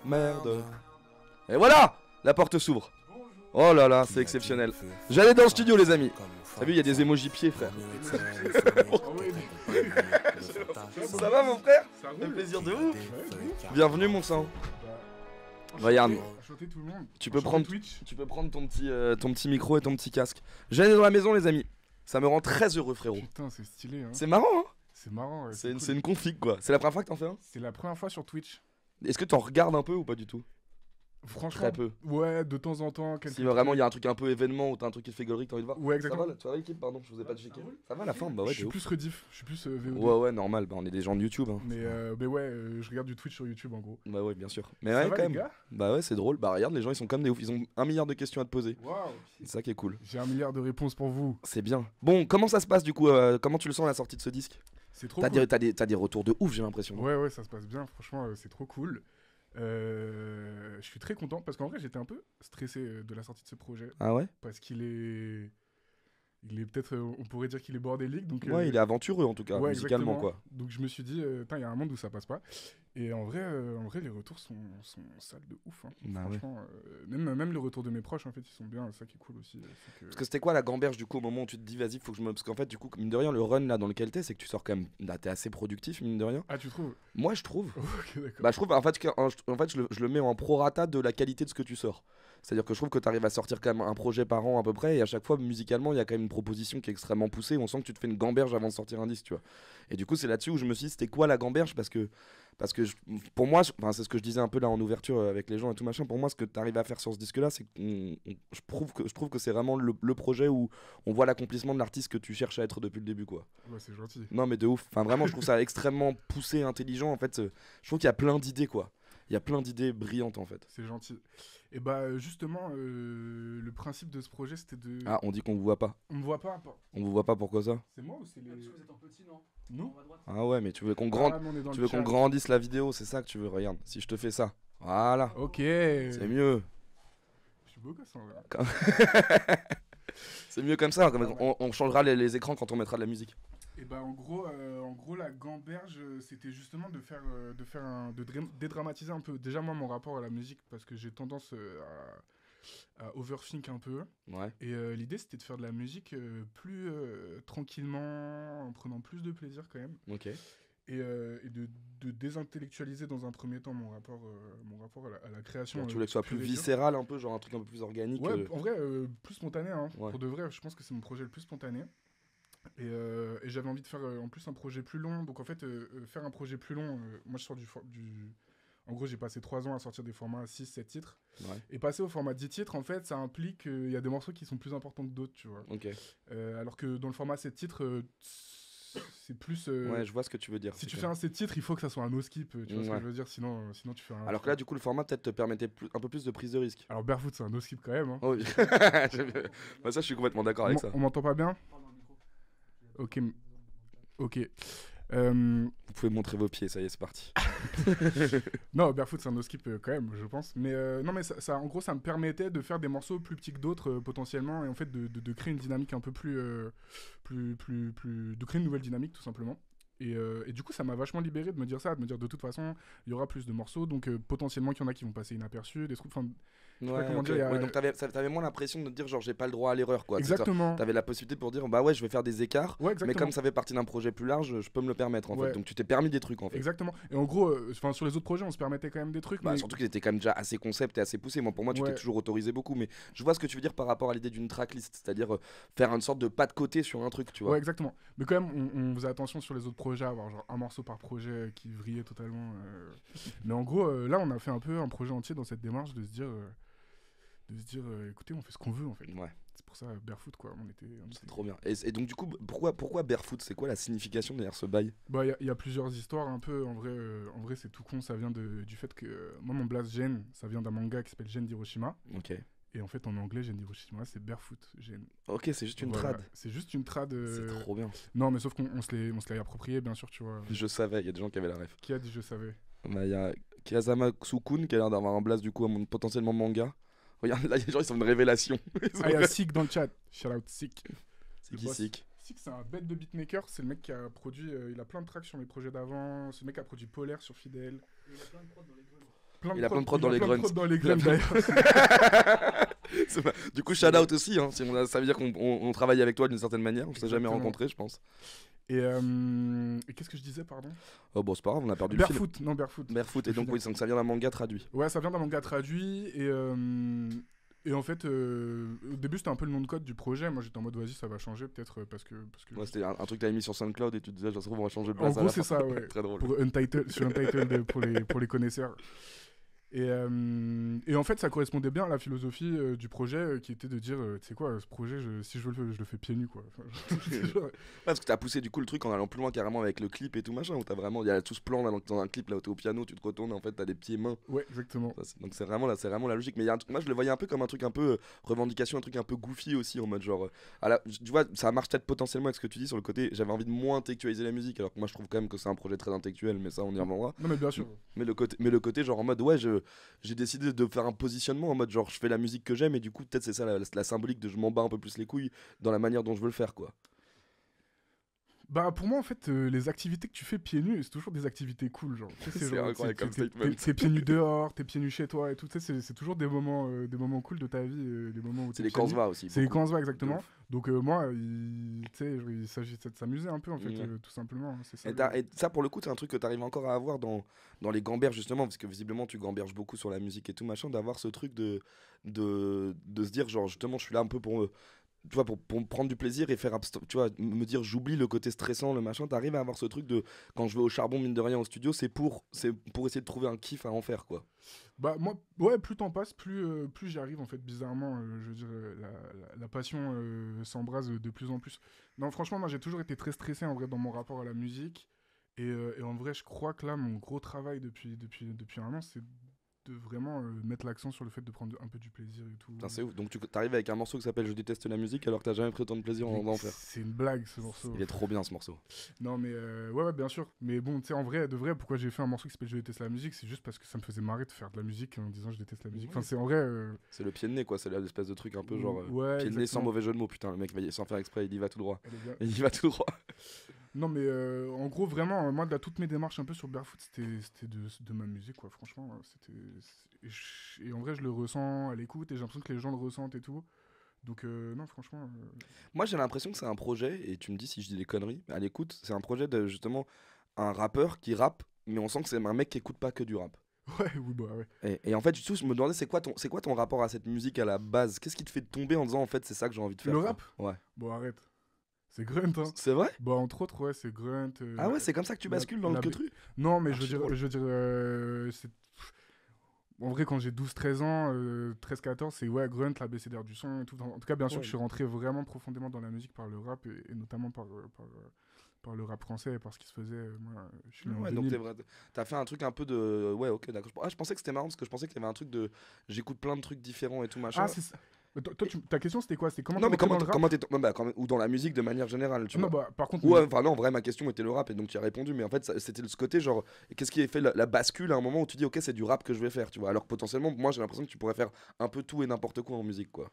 merde. Et voilà, la porte s'ouvre. Oh là là, c'est exceptionnel. J'allais dans le studio, les amis. T'as vu, il y a des emojis pieds, frère. Ça va, mon frère? Ça fait plaisir de ouf. Bienvenue, mon sang. Regarde, tout le monde. tu peux prendre ton petit micro et ton petit casque. J'allais dans la maison, les amis. Ça me rend très heureux, frérot. Putain, c'est stylé. Hein. C'est marrant, hein? C'est marrant. Ouais, c'est cool. une config, quoi. C'est la première fois que t'en fais un? C'est la première fois sur Twitch. Est-ce que t'en regardes un peu ou pas du tout? Franchement, très peu. Ouais, de temps en temps. Si vraiment il y a un truc un peu événement ou t'as un truc qui te fait gaulerie que t'as envie de voir. Ouais, exactement. Ça va l'équipe, pardon, je vous ai pas checké. Ça va la forme? Bah ouais, je suis plus rediff, je suis plus VOD. Ouais, normal, bah on est des gens de YouTube. Hein. Mais ouais, je regarde du Twitch sur YouTube en gros. Bah ouais, bien sûr. Mais ça ouais, va, quand les même. gars Bah ouais, c'est drôle. Bah regarde, les gens ils sont comme des ouf. Ils ont 1 milliard de questions à te poser. Waouh. C'est ça qui est cool. J'ai 1 milliard de réponses pour vous. C'est bien. Bon, comment ça se passe du coup? Comment tu le sens à la sortie de ce disque? C'est trop cool. T'as des retours de ouf, j'ai l'impression. Ouais, ça se passe bien. Franchement, c'est trop cool. Je suis très content parce qu'en vrai j'étais un peu stressé de la sortie de ce projet. Ah ouais? Parce qu'il est peut-être, on pourrait dire qu'il est bordélique. Donc, ouais, il est aventureux en tout cas, ouais, musicalement exactement. quoi. Donc je me suis dit, il y a un monde où ça passe pas. Et en vrai les retours sont sales de ouf. Hein. Bah franchement, même le retour de mes proches en fait, ils sont bien. C'est ça qui est cool aussi. Parce que c'était quoi la gamberge du coup au moment où tu te dis vas-y, faut que je me. Parce qu'en fait, du coup, mine de rien, le run là dans lequel t'es, c'est que tu sors quand même. Là, t'es assez productif, mine de rien. Ah, tu trouves? Moi, je trouve. Ok, d'accord. Bah, je trouve, en fait, je le mets en prorata de la qualité de ce que tu sors. C'est-à-dire que je trouve que tu arrives à sortir quand même un projet par an à peu près, et à chaque fois, musicalement, il y a quand même une proposition qui est extrêmement poussée. On sent que tu te fais une gamberge avant de sortir un disque, tu vois. Et du coup, c'est là-dessus où je me suis dit, c'était quoi la gamberge? Parce que pour moi, c'est ce que je disais un peu là en ouverture avec les gens et tout machin. Pour moi, ce que tu arrives à faire sur ce disque-là, c'est que je trouve que c'est vraiment le projet où on voit l'accomplissement de l'artiste que tu cherches à être depuis le début, quoi. Ouais, c'est gentil. Non, mais de ouf. Enfin, vraiment, je trouve ça extrêmement poussé, intelligent. En fait, je trouve qu'il y a plein d'idées, quoi. Il y a plein d'idées brillantes, en fait. C'est gentil. Et bah, justement, le principe de ce projet, c'était de. Ah, on dit qu'on vous voit pas. On me voit pas. On vous voit pas, pourquoi ça? C'est moi ou c'est les. Parce que vous êtes en petit, non? Non. Ah ouais, mais tu veux qu'on qu'on grandisse la vidéo, c'est ça que tu veux? Regarde, si je te fais ça. Voilà. Ok. C'est mieux. Je suis beau gosse, en vrai. C'est mieux comme ça. On changera les écrans quand on mettra de la musique. Et bah en gros la gamberge, c'était justement de dédramatiser un peu. Déjà moi mon rapport à la musique, parce que j'ai tendance à overthink un peu. Ouais. Et l'idée c'était de faire de la musique plus tranquillement, en prenant plus de plaisir quand même. Ok. Et de désintellectualiser dans un premier temps mon rapport à la création. Tu voulais que ce soit plus viscéral un peu, genre un truc un peu plus organique. Ouais, en vrai, plus spontané. Hein. Ouais. Pour de vrai, je pense que c'est mon projet le plus spontané. Et j'avais envie de faire en plus un projet plus long. Donc en fait, faire un projet plus long, moi je sors du... En gros, j'ai passé 3 ans à sortir des formats 6-7 titres. Ouais. Et passer au format 10 titres, en fait, ça implique qu'il y a des morceaux qui sont plus importants que d'autres, tu vois. Ok. Alors que dans le format 7 titres, c'est plus... Ouais, je vois ce que tu veux dire. Si tu fais un 7 titres, il faut que ça soit un no-skip, tu vois ce que je veux dire, sinon tu fais un... Alors que là, du coup, le format peut-être te permettait un peu plus de prise de risque. Alors Barefoot, c'est un no-skip quand même. Hein. Oh, oui. Bah, ça, je suis complètement d'accord avec ça. On m'entend pas bien? Ok. Vous pouvez montrer vos pieds, ça y est, c'est parti. Non, Barefoot, c'est un no-skip quand même, je pense. Mais non, mais ça, en gros, ça me permettait de faire des morceaux plus petits que d'autres, potentiellement, et en fait, de créer une dynamique un peu plus... de créer une nouvelle dynamique, tout simplement. Et du coup, ça m'a vachement libéré de me dire ça, de me dire de toute façon, il y aura plus de morceaux, donc potentiellement qu'il y en a qui vont passer inaperçus, des trucs... Ouais, donc t'avais moins l'impression de te dire genre j'ai pas le droit à l'erreur, quoi. Exactement. T'avais la possibilité pour dire bah ouais, je vais faire des écarts, ouais, mais comme ça fait partie d'un projet plus large, je peux me le permettre en fait. Donc tu t'es permis des trucs en fait. Exactement. Et en gros, sur les autres projets, on se permettait quand même des trucs. Bah, mais... Surtout qu'ils étaient quand même déjà assez concept et assez poussés. Moi, pour moi, tu t'es toujours autorisé beaucoup, mais je vois ce que tu veux dire par rapport à l'idée d'une tracklist, c'est-à-dire faire une sorte de pas de côté sur un truc, tu vois. Ouais, exactement. Mais quand même, on faisait attention sur les autres projets, à avoir genre un morceau par projet qui vrillait totalement. Mais en gros, là, on a fait un peu un projet entier dans cette démarche de se dire. Écoutez, on fait ce qu'on veut en fait. Ouais. C'est pour ça Barefoot quoi. C'est trop bien. Et donc du coup, pourquoi Barefoot? C'est quoi la signification derrière ce bail? Bah il y a plusieurs histoires un peu. En vrai c'est tout con. Ça vient du fait que moi mon blast Gen, ça vient d'un manga qui s'appelle Gen d'Hiroshima. Ok. Et en fait en anglais Gen d'Hiroshima c'est Barefoot Gen. Ok, c'est juste une trad. C'est juste une trad. C'est trop bien. Non mais sauf qu'on se l'est approprié bien sûr tu vois. Je savais. Il y a des gens qui avaient la ref. Qui a dit je savais? Bah il y a Kazama Tsukun qui a l'air d'avoir un blast du coup potentiellement manga. Regarde, là, les gens, ils sont une révélation. Il y a Sick dans le chat. Shout out Sick. C'est qui Sick? Sick, c'est un bête de beatmaker. C'est le mec qui a produit... il a plein de tracks sur mes projets d'avant. C'est le mec qui a produit Polaire sur Fidèle. Il a plein de prods dans les drums. Il a plein de prods dans les plein de grunts. prods dans les Il a grunts, plein d'ailleurs. Du coup, shout out aussi. Hein. Ça veut dire qu'on travaille avec toi d'une certaine manière. On s'est jamais Exactement. rencontrés, je pense. Et qu'est-ce que je disais, pardon? Oh, bon, c'est pas grave, on a perdu le fil. Barefoot, non, Barefoot. Barefoot, Je et donc, suis oui, donc ça vient d'un manga traduit. Ouais, ça vient d'un manga traduit et en fait, au début c'était un peu le nom de code du projet. Moi j'étais en mode vas-y, ça va changer peut-être parce que. Ouais, c'était un truc que t'avais mis sur SoundCloud et tu te disais, ça se trouve, on va changer de En place. À gros, la c'est fin. ça, ouais. Très drôle. Pour Untitled, sur Untitled pour les connaisseurs. Et en fait, ça correspondait bien à la philosophie du projet qui était de dire, tu sais quoi, ce projet, si je veux je le fais pieds nus, quoi. Ouais, parce que t'as poussé du coup le truc en allant plus loin carrément avec le clip et tout machin. Où t'as vraiment, il y a tout ce plan là, dans un clip là où t'es au piano, tu te retournes et en fait t'as des pieds mains. Ouais, exactement. Donc c'est vraiment la logique. Mais il y a moi je le voyais un peu comme un truc un peu revendication, un truc un peu goofy aussi en mode genre. Tu vois, ça marche peut-être potentiellement avec ce que tu dis sur le côté. J'avais envie de moins intellectualiser la musique, alors que moi je trouve quand même que c'est un projet très intellectuel, mais ça on y reviendra. Non, mais bien sûr. Mais le côté genre en mode ouais, j'ai décidé de faire un positionnement en mode genre je fais la musique que j'aime et du coup peut-être c'est ça la symbolique de je m'en bats un peu plus les couilles dans la manière dont je veux le faire quoi. Bah pour moi en fait les activités que tu fais pieds nus c'est toujours des activités cool genre. Tu sais, C'est genre, incroyable comme statement. t'es pieds nus dehors, t'es pieds nus chez toi et tout, tu sais, c'est toujours des moments cool de ta vie, des moments où C'est t'es les pieds nus. Kansva aussi. C'est les beaucoup. Kansva exactement. De ouf. Donc moi tu sais il s'agissait de s'amuser un peu en fait Mhm. tout simplement, hein, c'est ça. Et ça pour le coup c'est un truc que t'arrives encore à avoir dans les gamberges justement parce que visiblement tu gamberges beaucoup sur la musique et tout machin, d'avoir ce truc de se dire genre justement je suis là un peu pour tu vois, pour me prendre du plaisir et faire tu vois, me dire j'oublie le côté stressant, le machin, t'arrives à avoir ce truc de quand je vais au charbon mine de rien au studio, c'est pour essayer de trouver un kiff à en faire quoi. Bah moi ouais, plus t'en passes plus j'y arrive en fait bizarrement, je veux dire la passion s'embrase de plus en plus. Non franchement moi j'ai toujours été très stressé en vrai dans mon rapport à la musique et en vrai je crois que là mon gros travail depuis un an c'est de vraiment mettre l'accent sur le fait de prendre un peu du plaisir et tout. Putain, c'est ouf. Donc tu t'arrives avec un morceau qui s'appelle Je déteste la musique alors que t'as jamais pris autant de plaisir d'en faire. C'est une blague ce morceau. Il est trop bien ce morceau. Non mais ouais bien sûr. Mais bon tu sais en vrai de vrai pourquoi j'ai fait un morceau qui s'appelle Je déteste la musique, c'est juste parce que ça me faisait marrer de faire de la musique en disant je déteste la musique. Enfin c'est en vrai. C'est le pied de nez quoi, c'est l'espèce de truc un peu genre ouais, pied de nez sans exactement. mauvais jeu de mots putain le mec sans faire exprès il y va tout droit. Elle est bien. Il y va tout droit. Non mais en gros vraiment moi toutes mes démarches un peu sur Barefoot c'était de ma musique quoi franchement et en vrai je le ressens à l'écoute et j'ai l'impression que les gens le ressentent et tout donc non franchement Moi j'ai l'impression que c'est un projet et tu me dis si je dis des conneries à l'écoute, c'est un projet de justement un rappeur qui rappe mais on sent que c'est un mec qui écoute pas que du rap. ouais oui bah ouais Et en fait, du tout, je me demandais, c'est quoi ton rapport à cette musique à la base? Qu'est-ce qui te fait tomber en disant, en fait, c'est ça que j'ai envie de faire? le quoi. rap Ouais. bon arrête c'est Grunt hein C'est vrai? bah entre autres ouais c'est Grunt Ah ouais, c'est comme ça que tu bascules dans le truc? non mais Ah, je c'est veux drôle. dire c'est en vrai, quand j'ai 12-13 ans, 13-14, c'est ouais, Grunt, l'ABCDR du son et tout. En tout cas, bien sûr Ouais. que je suis rentré vraiment profondément dans la musique par le rap et notamment par le rap français et par ce qui se faisait. Moi, je suis né en Ouais, donc 2000. t'as fait un truc un peu de. Ouais, ok, d'accord. Je pensais que c'était marrant parce que je pensais qu'il y avait un truc de. J'écoute plein de trucs différents et tout machin. Ah, c'est ça. Mais toi, ta question, c'était quoi? C'était comment Non, t'es mais rentré dans le rap? comment t'es. Ou dans la musique de manière générale, tu Non, vois. bah, par contre, Ouais, enfin non, en vrai, ma question était le rap et donc tu as répondu, mais en fait, c'était ce côté genre, qu'est-ce qui a fait la bascule à un moment où tu dis, ok, c'est du rap que je vais faire, tu vois. Alors que potentiellement, moi j'ai l'impression que tu pourrais faire un peu tout et n'importe quoi en musique, quoi.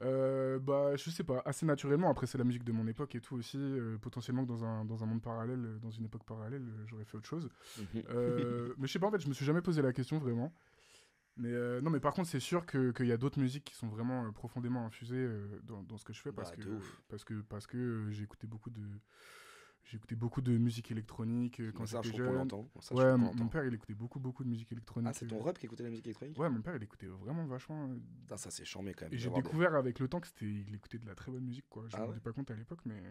bah, je sais pas, assez naturellement. Après, c'est la musique de mon époque et tout aussi. Potentiellement que dans un monde parallèle, dans une époque parallèle, j'aurais fait autre chose. Mais je sais pas, en fait, je me suis jamais posé la question vraiment. Mais non, mais par contre, c'est sûr qu'il y a d'autres musiques qui sont vraiment profondément infusées dans ce que je fais Bah, de ouf. parce que j'ai écouté beaucoup de musique électronique quand Ça, je j'étais trouve qu'on jeune. l'entend. Ça, je Ouais, trouve qu'on mon l'entend. père, il écoutait beaucoup de musique électronique. Ah, c'est ton rep qui écoutait la musique électronique? Ouais, mon père, il écoutait vraiment vachement. Putain, ça c'est charmé quand même. Et j'ai d'avoir des- découvert avec le temps que il écoutait de la très bonne musique, quoi. Je Ah me ouais rendais pas compte à l'époque, mais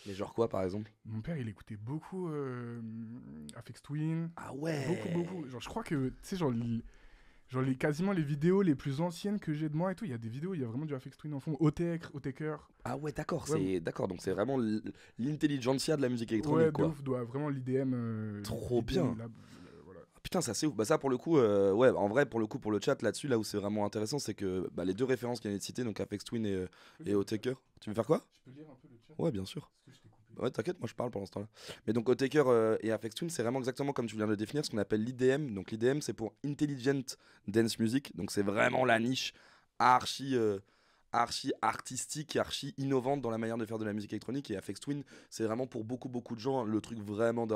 Mais genre quoi par exemple? mon père, il écoutait beaucoup Aphex Twin. Ah ouais! Beaucoup. Genre, je crois que, tu sais, quasiment les vidéos les plus anciennes que j'ai de moi et tout, il y a des vidéos, il y a vraiment du Aphex Twin en fond. Otaker. Ah ouais, d'accord, Ouais. d'accord, donc c'est vraiment l'intelligentsia de la musique Ouais, électronique de quoi. ouf, vraiment l'IDM. Trop bien. Voilà. Ah, putain, ça c'est ouf. Bah ça pour le coup, ouais, en vrai pour le coup pour le chat là-dessus, là où c'est vraiment intéressant, c'est que bah, les deux références qu'il y a de citer, donc Aphex Twin et Otaker. Tu veux faire quoi? Je peux lire un peu le chat? Ouais, bien sûr. Parce que je t'ai coupé. Ouais, t'inquiète, moi je parle pendant ce temps-là. Mais donc Otaker et Aphex Twin, c'est vraiment exactement comme tu viens de le définir, ce qu'on appelle l'IDM. Donc l'IDM, c'est pour Intelligent Dance Music. Donc c'est vraiment la niche archi artistique et archi innovante dans la manière de faire de la musique électronique. Et Aphex Twin, c'est vraiment pour beaucoup de gens le truc vraiment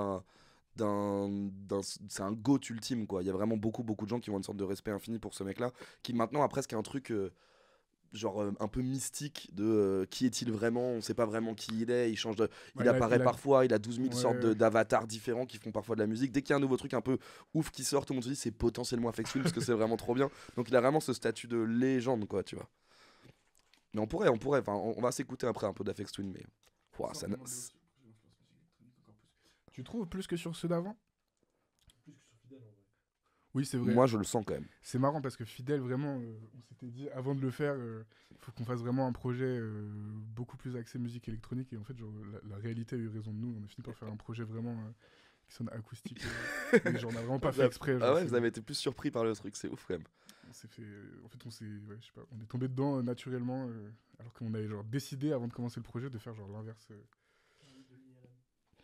c'est un GOAT ultime, quoi. Il y a vraiment beaucoup de gens qui ont une sorte de respect infini pour ce mec-là, qui maintenant a presque un truc un peu mystique de qui est-il vraiment, on sait pas vraiment qui il est, il change de, Bah, il apparaît parfois, il a 12 000 sortes ouais. d'avatars différents qui font parfois de la musique. Dès qu'il y a un nouveau truc un peu ouf qui sort, tout le monde se dit c'est potentiellement Aphex Twin parce que c'est vraiment trop bien. Donc il a vraiment ce statut de légende, quoi, tu vois. Mais enfin, on va s'écouter après un peu d'Aphex Twin, mais ouah, Tu trouves plus que sur ceux d'avant? Oui, c'est vrai. moi je le sens quand même. C'est marrant parce que Fidèle, vraiment, on s'était dit avant de le faire, il faut qu'on fasse vraiment un projet beaucoup plus axé musique électronique. Et en fait, genre, la réalité a eu raison de nous. On a fini par faire un projet vraiment qui sonne acoustique. Et genre, on a vraiment pas fait exprès. Genre, Ah ouais, vous avez été plus surpris par le truc, c'est ouf quand même. on s'est fait, en fait, ouais, je sais pas, on est tombé dedans naturellement, alors qu'on avait genre décidé avant de commencer le projet de faire genre l'inverse.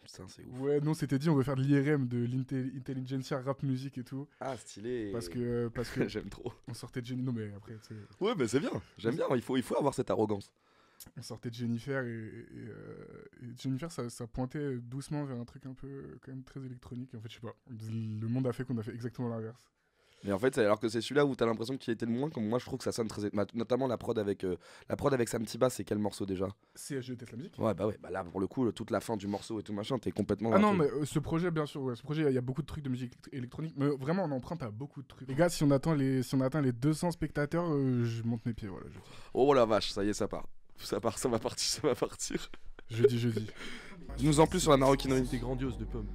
Putain, c'est ouf. Ouais, non, c'était dit, on veut faire de l'IRM, de l'intelligentsia rap musique et tout. Ah, stylé. Parce que J'aime trop. on sortait de Jenny. Non, mais après, tu sais, Ouais, mais c'est bien, j'aime bien, il faut avoir cette arrogance. on sortait de Jennifer et Jennifer, ça pointait doucement vers un truc un peu quand même très électronique. Et en fait, je sais pas, le monde a fait qu'on a fait exactement l'inverse. Mais en fait, alors que c'est celui-là où t'as l'impression qu'il était le moins, comme moi je trouve que ça sonne très. Notamment la prod avec Sam Tiba, c'est quel morceau déjà? CHG Test la musique. Ouais, bah là pour le coup, toute la fin du morceau et tout machin, t'es complètement. Ah non, mais ce projet, bien sûr, ouais, ce projet, il y a beaucoup de trucs de musique électronique, mais vraiment, on emprunte à beaucoup de trucs. Les gars, si on atteint les 200 spectateurs, je monte mes pieds, voilà. Oh la vache, ça y est, ça part. Ça va partir. Jeudi. Dis-nous en plus sur la maroquinerie. C'était grandiose de Pomme.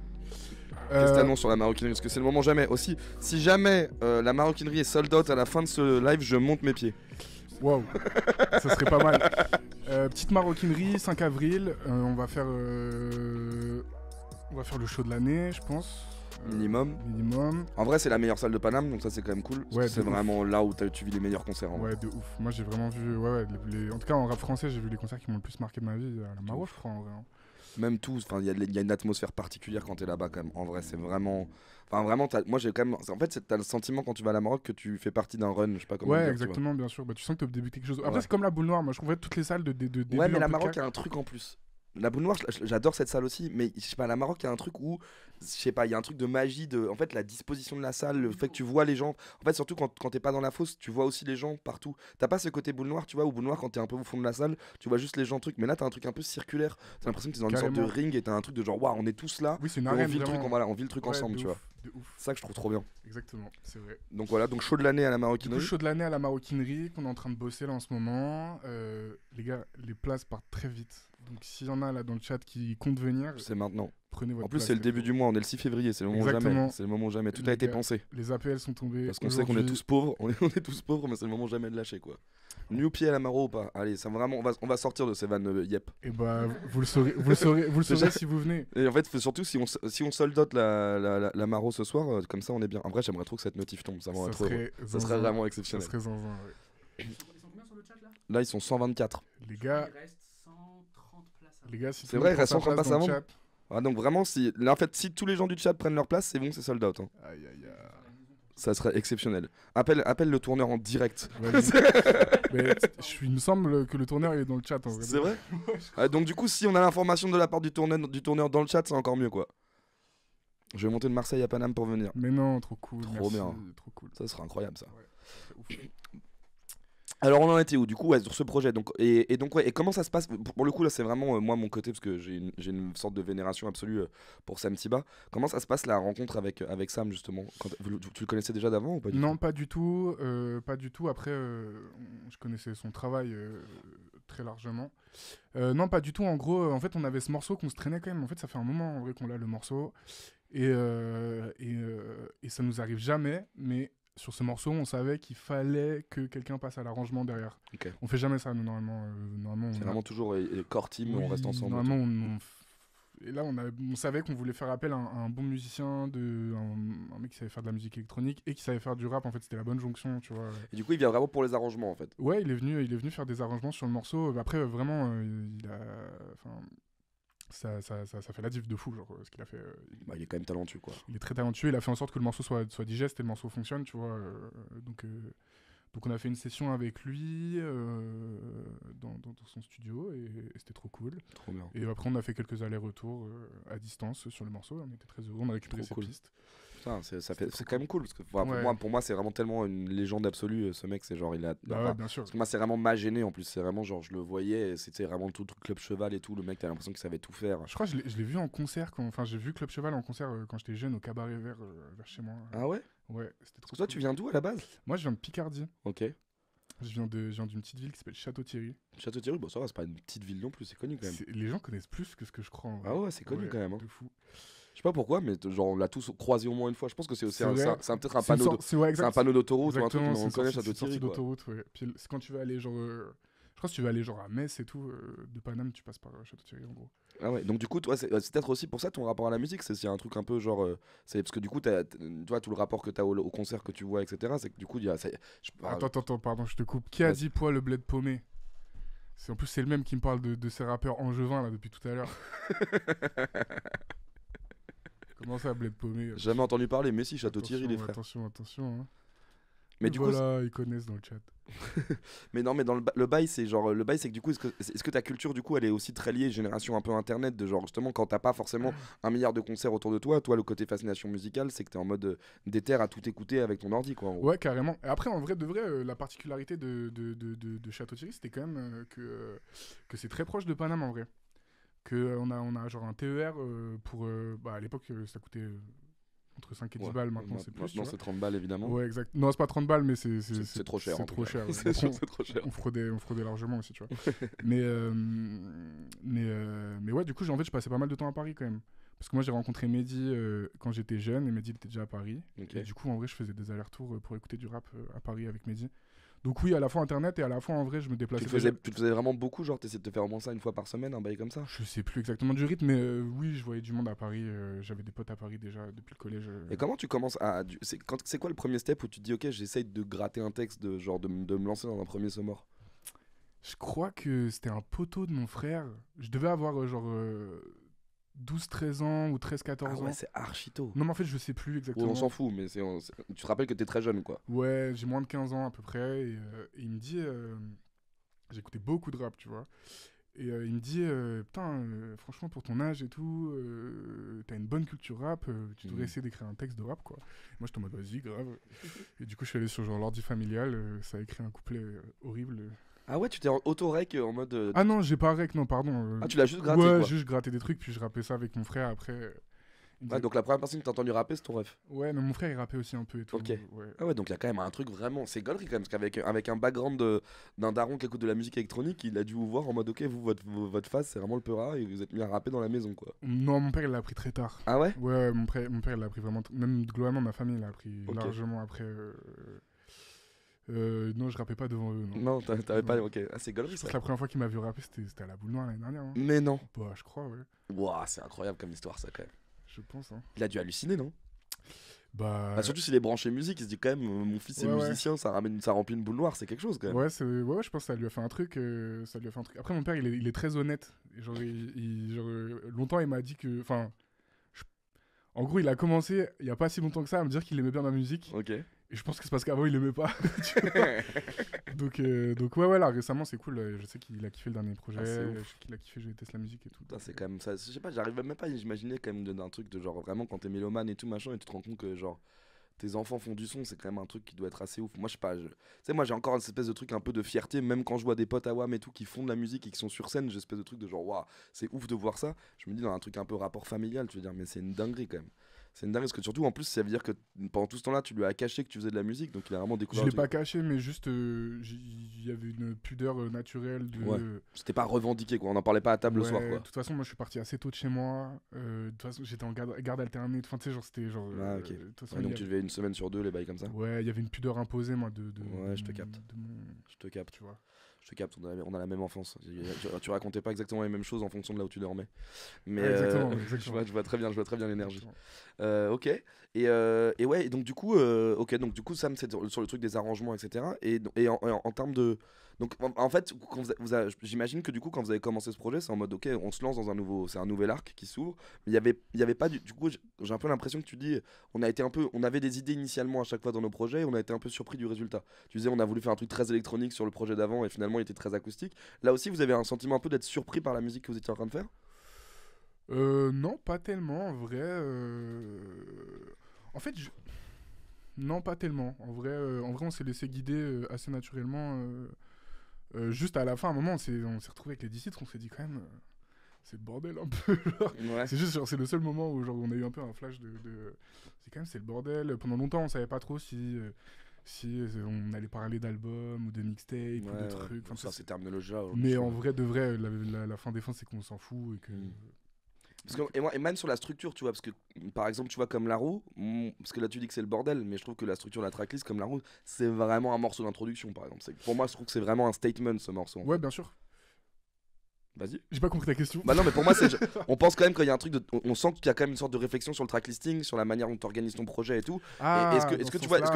Qu'est-ce que t'annonces sur la maroquinerie? Parce que c'est le moment jamais. Aussi, si jamais la maroquinerie est sold out à la fin de ce live, je monte mes pieds. Waouh, ça serait pas mal. Petite maroquinerie, 5 avril, on va faire le show de l'année, je pense. Minimum. En vrai, c'est la meilleure salle de Paname, donc ça c'est quand même cool. Parce Ouais, que c'est vraiment là où tu vis les meilleurs concerts. En vrai. Ouais, de ouf. Moi j'ai vraiment vu, en tout cas en rap français, j'ai vu les concerts qui m'ont le plus marqué de ma vie à la Maro, je crois, en vrai. Même tous, il y a une atmosphère particulière quand t'es là-bas quand même. En vrai, c'est vraiment. Enfin, vraiment, moi j'ai quand même. En fait, t'as le sentiment quand tu vas à la Maroc que tu fais partie d'un run, je sais pas comment dire. Ouais, exactement, bien sûr. Bah, tu sens que tu débuté quelque chose. Après, Ouais. c'est comme la boule noire. Moi, je trouvais toutes les salles de début. Ouais, mais la Maroc a un truc en plus. La Boule Noire, j'adore cette salle aussi, mais je sais pas, la Maroc, il y a un truc où, je sais pas, il y a un truc de magie, en fait, la disposition de la salle, le fait que tu vois les gens. En fait, surtout quand t'es pas dans la fosse, tu vois aussi les gens partout. T'as pas ce côté Boule Noire, tu vois, ou Boule Noire, quand t'es un peu au fond de la salle, tu vois juste les gens, trucs, mais là, t'as un truc un peu circulaire. T'as l'impression que t'es dans une sorte de ring et t'as un truc de genre, waouh, on est tous là. Oui, c'est une on arène. vit le truc, Vraiment... on vit le truc ensemble, tu vois. De ouf. C'est ça que je trouve trop bien. Exactement, c'est vrai. Donc voilà, donc chaud de l'année à la Du maroquinerie. coup, show de l'année à la maroquinerie qu'on est en train de bosser là en ce moment. Les gars, les places partent très vite. Donc s'il y en a là dans le chat qui comptent venir, c'est maintenant. Prenez votre En plus, place, c'est le début du mois, on est le 6 février, c'est le moment Exactement. jamais. C'est le moment jamais. Tout Les a été gars, pensé. Les APL sont tombés. Parce qu'on sait qu'on est tous pauvres, on est tous pauvres, mais c'est le moment jamais de lâcher quoi. Nu au pied à la Maro ou pas? Allez, ça vraiment, on va sortir de ces vannes yep. Et bah, vous le saurez si vous venez. Et en fait, surtout si on sold out la Maro ce soir, comme ça on est bien. En vrai, j'aimerais trop que cette notif tombe, ça serait vraiment exceptionnel. Ça serait zinzin, ouais. Ils sont combien sur le chat là? Là, ils sont 124. Les gars, Il reste 130 places. les gars, si c'est vrai, il reste 130 places places dans le avant. chat. Ah, donc vraiment, là, en fait, si tous les gens du chat prennent leur place, c'est bon, c'est sold out. Hein. Aïe aïe aïe. Ça serait exceptionnel. Appelle le tourneur en direct. Mais il me semble que le tourneur est dans le chat en vrai. C'est vrai. Donc du coup, si on a l'information de la part du tourneur dans le chat, c'est encore mieux quoi. Je vais monter de Marseille à Paname pour venir. Mais non, trop cool. Trop merci, bien. trop cool. Ça sera incroyable ça. Ouais, Alors on en était où du coup sur ce projet donc et comment ça se passe pour le coup là c'est vraiment moi mon côté parce que j'ai une sorte de vénération absolue pour Sam Tiba. Comment ça se passe la rencontre avec Sam justement tu le connaissais déjà d'avant ou pas du Non, tout pas du tout, pas du tout. Après, je connaissais son travail très largement. Non, pas du tout. En gros, en fait, on avait ce morceau qu'on se traînait quand même. En fait, ça fait un moment en vrai qu'on l'a le morceau et ça nous arrive jamais, mais sur ce morceau, on savait qu'il fallait que quelqu'un passe à l'arrangement derrière. Okay. On fait jamais ça, nous, normalement. C'est vraiment toujours core team, on reste ensemble. Normalement, et là, on savait qu'on voulait faire appel à un bon musicien, un mec qui savait faire de la musique électronique et qui savait faire du rap. En fait, c'était la bonne jonction, tu vois. Et du coup, il vient vraiment pour les arrangements, en fait. Ouais, il est venu faire des arrangements sur le morceau. Après, vraiment, ça fait la diff de fou, genre, ce qu'il a fait. Il est quand même talentueux, quoi. Il est très talentueux. Il a fait en sorte que le morceau soit digeste et le morceau fonctionne, tu vois. Donc on a fait une session avec lui dans son studio et c'était trop cool. Trop bien. Et après on a fait quelques allers-retours à distance sur le morceau. On était très heureux, on a récupéré Trop ses cool. pistes. Putain, c'est trop quand même cool parce que enfin, Ouais. pour moi c'est vraiment tellement une légende absolue ce mec, c'est genre il a Bah enfin, ouais, bien sûr. parce que moi c'est vraiment ma gêné en plus, c'est vraiment genre je le voyais et c'était vraiment tout le truc Club Cheval et tout, le mec t'as l'impression qu'il savait tout faire. Je crois que je l'ai vu en concert, enfin j'ai vu Club Cheval en concert quand j'étais jeune au Cabaret Vert vers chez moi. Ah ouais? Ouais, c'était Parce trop que toi cool. tu viens d'où à la base? Moi je viens de Picardie. Ok. Je viens d'une petite ville qui s'appelle Château-Thierry. Château-Thierry, bon ça va, c'est pas une petite ville non plus, c'est connu quand même. Les gens connaissent plus que ce que je crois. En vrai. Ah ouais, c'est connu Ouais, quand même. Hein. de fou. Je sais pas pourquoi, mais genre on l'a tous croisé au moins une fois. Je pense que c'est aussi C'est vrai. c'est peut-être un C'est une panneau, sorte- c'est ouais, c'est un exact. panneau d'autoroute ou un truc, Exactement, mais c'est on une connaît sortie Château-Thierry quoi. d'autoroute, ouais. Puis c'est quand tu vas aller genre... je crois que si tu vas aller genre à Metz et tout, de Paname, tu passes par Château-Thierry en gros. Ah ouais, donc du coup, toi, c'est peut-être aussi pour ça ton rapport à la musique, c'est un truc un peu genre. C'est parce que du coup, tu vois, tout le rapport que tu as au concert que tu vois, etc., c'est que du coup, il y a. Attends, pardon, je te coupe. Qui a Vas-y. dit poids le bled paumé? En plus, c'est le même qui me parle de ces rappeurs angevins là depuis tout à l'heure. Comment ça, bled paumé? Jamais entendu parler, mais si, Château-Thierry, les frères. Attention. Hein. Mais Et du coup, voilà, ils connaissent dans le chat. mais non, mais dans le bail, c'est genre. Le bail, c'est que du coup, est-ce que ta culture, du coup, elle est aussi très liée, génération un peu internet, de genre, justement, quand t'as pas forcément un milliard de concerts autour de toi, le côté fascination musicale, c'est que t'es en mode déter à tout écouter avec ton ordi, quoi. En gros. Ouais, carrément. Et après, en vrai, de vrai, la particularité de Château-Thierry, c'était quand même que c'est très proche de Paname, en vrai. On a genre un TER pour... à l'époque, ça coûtait entre 5 et 10 Ouais. balles, maintenant c'est plus, tu Maintenant, vois. c'est 30 balles, évidemment. Ouais, exact. Non, c'est pas 30 balles, mais C'est trop cher. C'est en tout trop cas. cher. Ouais. C'est Donc, sûr, c'est trop cher. on fraudait largement aussi, tu vois. mais ouais, du coup, en fait, je passais pas mal de temps à Paris quand même. Parce que moi, j'ai rencontré Mehdi quand j'étais jeune et Mehdi il était déjà à Paris. Ok. Et du coup, en vrai, je faisais des allers-retours pour écouter du rap à Paris avec Mehdi. Donc oui, à la fois internet et à la fois en vrai, je me déplaçais. Tu le faisais vraiment beaucoup, genre t'essayais de te faire au moins ça une fois par semaine, un bail comme ça? Je sais plus exactement du rythme, mais oui, je voyais du monde à Paris. J'avais des potes à Paris déjà depuis le collège. Et comment tu commences à. C'est quoi le premier step où tu te dis, ok, j'essaye de gratter un texte, de me lancer dans un premier Somore? Je crois que c'était un poteau de mon frère. Je devais avoir 12-13 ans ou 13-14 Ah ans. ouais, c'est archi tôt. Non, mais en fait, je sais plus Ouais, exactement. on s'en fout, mais tu te rappelles que t'es très jeune, quoi. Ouais, j'ai moins de 15 ans à peu près. Et il me dit. J'écoutais beaucoup de rap, tu vois. Et il me dit putain, franchement, pour ton âge et tout, t'as une bonne culture rap, tu devrais essayer d'écrire un texte de rap, quoi. Moi, j'étais en mode vas-y, grave. Et du coup, je suis allé sur genre l'ordi familial, ça a écrit un couplet horrible. Ah ouais, tu t'es en auto-rec en mode. Ah non, j'ai pas rec, non, pardon. Ah, tu l'as juste gratté, ouais, quoi. juste gratté des trucs, puis je rappais ça avec mon frère après. Il me Ouais, disait- donc la première personne que t'as entendu rapper, c'est ton ref. Ouais, mais mon frère, il rappait aussi un peu et tout. Ok. Ouais. Ah ouais, donc il y a quand même un truc vraiment. C'est gaulerie quand même, parce avec un background d'un daron qui écoute de la musique électronique, il a dû vous voir en mode, ok, vous, votre face, c'est vraiment le peura, et vous êtes mis à rapper dans la maison, quoi. Non, mon père, il l'a appris très tard. Ah ouais? Ouais, mon père, il l'a appris vraiment. Même globalement, ma famille l'a appris Ok. largement après. Non, je rappais pas devant eux. Non. Non, t'avais pas. Ok, ah, c'est gaulerie Je ça. crois que la première fois qu'il m'a vu rapper, c'était à la boule noire l'année dernière. Hein. Mais non. Bah, je crois, ouais. Ouah, c'est incroyable comme histoire, ça, quand même. Je pense. Hein. Il a dû halluciner, non? Bah, Bah, surtout s'il est branché musique, il se dit quand même, mon fils est Ouais, ouais. musicien, ça remplit une boule noire, c'est quelque chose quand même. ouais, je pense que ça lui a fait un truc. Ça lui a fait un truc. Après, mon père, il est très honnête. Et genre, longtemps, il m'a dit que. Enfin, en gros, il a commencé, il y a pas si longtemps que ça, à me dire qu'il aimait bien ma musique. Ok. Et je pense que c'est parce qu'avant, il aimait pas. Tu vois. donc ouais, là, récemment, c'est cool. Je sais qu'il a kiffé le dernier projet. Ah, c'est Je ouf. sais qu'il a kiffé Je déteste la musique et tout. Putain, c'est quand même ça. Je sais pas, j'arrive même pas à imaginer quand même d'un truc de genre vraiment quand t'es mélomane et tout machin et tu te rends compte que genre tes enfants font du son, c'est quand même un truc qui doit être assez ouf. Moi, je sais pas, tu sais, moi j'ai encore une espèce de truc un peu de fierté, même quand je vois des potes à WAM et tout qui font de la musique et qui sont sur scène, j'ai une espèce de truc de genre waouh, c'est ouf de voir ça. Je me dis dans un truc un peu rapport familial, tu veux dire, mais c'est une dinguerie quand même. C'est une dinguerie parce que surtout en plus ça veut dire que pendant tout ce temps-là tu lui as caché que tu faisais de la musique donc il a vraiment Je découvert. l'ai le pas truc. caché, mais juste, il y avait une pudeur naturelle de. Ouais. C'était pas revendiqué quoi, on en parlait pas à table le Ouais, soir quoi. de toute façon, moi, je suis parti assez tôt de chez moi. De toute façon, j'étais en garde alternée. Enfin, tu sais, genre, c'était genre. Ah, ok. De toute façon, Ouais, donc il y tu avait- devais une semaine sur deux les bails comme ça. Ouais, il y avait une pudeur imposée, moi, Ouais, je te capte. de mon. Je te capte. Tu vois. Je te capte, on a la même enfance. Tu racontais pas exactement les mêmes choses en fonction de là où tu dormais. Mais Ouais, exactement, je vois très bien l'énergie. Exactement. Ok. Et ouais, et donc du coup, donc du coup, Sam, c'est sur le truc des arrangements, etc. Et en termes de, donc en fait, quand j'imagine que du coup, quand vous avez commencé ce projet, c'est en mode, ok, on se lance dans c'est un nouvel arc qui s'ouvre. Mais il y avait pas du coup, j'ai un peu l'impression que tu dis, on avait des idées initialement à chaque fois dans nos projets, et on a été un peu surpris du résultat. Tu disais, on a voulu faire un truc très électronique sur le projet d'avant, et finalement, il était très acoustique. Là aussi, vous avez un sentiment un peu d'être surpris par la musique que vous étiez en train de faire? Non, pas tellement, en vrai. En fait, non, pas tellement. En vrai, on s'est laissé guider assez naturellement. Juste à la fin, à un moment, on s'est retrouvé avec les 10 titres, on s'est dit quand même, c'est le bordel un peu. Genre. Ouais. C'est juste, genre, c'est le seul moment où genre, on a eu un peu un flash c'est quand même, c'est le bordel. Pendant longtemps, on savait pas trop si on allait parler d'album ou de mixtape ou de trucs. Enfin, ça, ces terminologies-là. mais en vrai, de vrai, la fin des fins, c'est qu'on s'en fout et que. Parce que, et même sur la structure, tu vois, parce que par exemple, tu vois, comme La Roue, parce que là tu dis que c'est le bordel, mais je trouve que la structure de la tracklist, comme La Roue, c'est vraiment un morceau d'introduction, par exemple. Pour moi, je trouve que c'est vraiment un statement, ce morceau. Ouais, bien sûr. Vas-y. J'ai pas compris ta question. Bah non, mais pour moi, on pense quand même qu'il y a un truc on sent qu'il y a quand même une sorte de réflexion sur le tracklisting, sur la manière dont tu organises ton projet et tout. Ah, et est-ce que tu vois, est-ce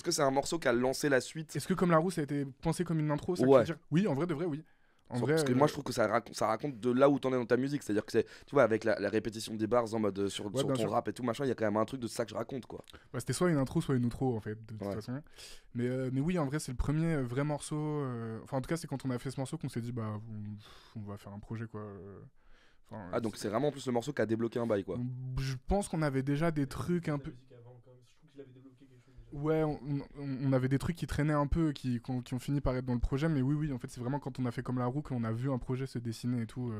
que c'est un morceau qui a lancé la suite? Est-ce que comme La Roue, ça a été pensé comme une intro, ça que tu Ouais. veux dire? Oui, en vrai, de vrai, oui. Parce que moi je trouve que ça raconte de là où t'en es dans ta musique, c'est-à-dire que c'est, tu vois, avec la répétition des bars en mode sur ton sûr. rap et tout machin, il y a quand même un truc de ça que je raconte, quoi. Bah, c'était soit une intro, soit une outro en fait, de toute façon. Mais oui, en vrai, c'est le premier vrai morceau. Enfin, en tout cas, c'est quand on a fait ce morceau qu'on s'est dit, bah, on va faire un projet, quoi. Ah, donc c'est vraiment plus le morceau qui a débloqué un bail, quoi. Je pense qu'on avait déjà des trucs un peu. Ouais, on avait des trucs qui traînaient un peu, qui ont fini par être dans le projet, mais oui, en fait, c'est vraiment quand on a fait comme La Roue qu'on a vu un projet se dessiner et tout.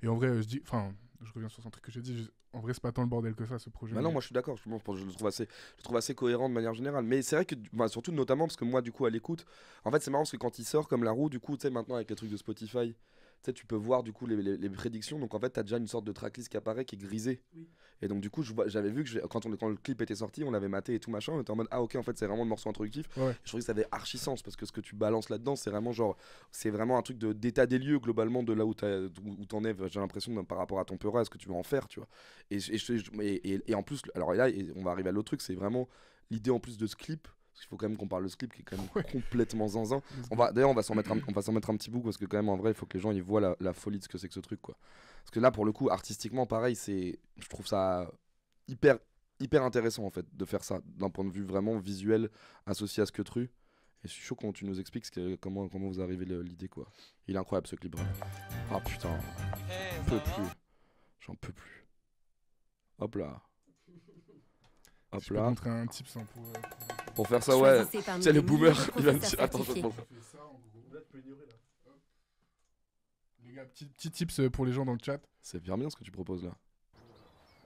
Et en vrai, je reviens sur un truc que j'ai dit, en vrai, c'est pas tant le bordel que ça, ce projet. Bah non, moi je suis d'accord, je le trouve assez cohérent de manière générale. Mais c'est vrai que, surtout notamment parce que moi, du coup, à l'écoute, en fait, c'est marrant parce que quand il sort comme La Roue, du coup, tu sais, maintenant avec les trucs de Spotify, tu sais, tu peux voir du coup les prédictions. Donc en fait, t'as déjà une sorte de tracklist qui apparaît qui est grisée. Oui. Et donc du coup, j'avais vu que quand le clip était sorti, on l'avait maté et tout machin, on était en mode ah ok, en fait c'est vraiment le morceau introductif. Ouais. Je trouvais que ça avait archi sens parce que ce que tu balances là-dedans, c'est vraiment genre, c'est vraiment un truc d'état des lieux globalement de là où t'en es. J'ai l'impression par rapport à ton peur, à ce que tu veux en faire, tu vois. Et en plus, alors là, on va arriver à l'autre truc, c'est vraiment l'idée en plus de ce clip. Parce qu'il faut quand même qu'on parle de ce clip qui est quand même complètement zinzin. D'ailleurs, on va s'en mettre un petit bout parce que quand même en vrai, il faut que les gens ils voient la folie de ce que c'est que ce truc, quoi. Parce que là, pour le coup, artistiquement, pareil, je trouve ça hyper intéressant en fait de faire ça d'un point de vue vraiment visuel associé à ce que tu. Et je suis chaud quand tu nous expliques comment vous arrivez l'idée, quoi. Il est incroyable ce clip, vraiment. Ah putain, j'en peux plus. Hop là. Hop Je peux là. te montrer un tip sans pour faire ça, ouais. Tiens, les boomers, il va me dire. Attends, les gars, petit tips pour les gens dans le chat. C'est bien ce que tu proposes là.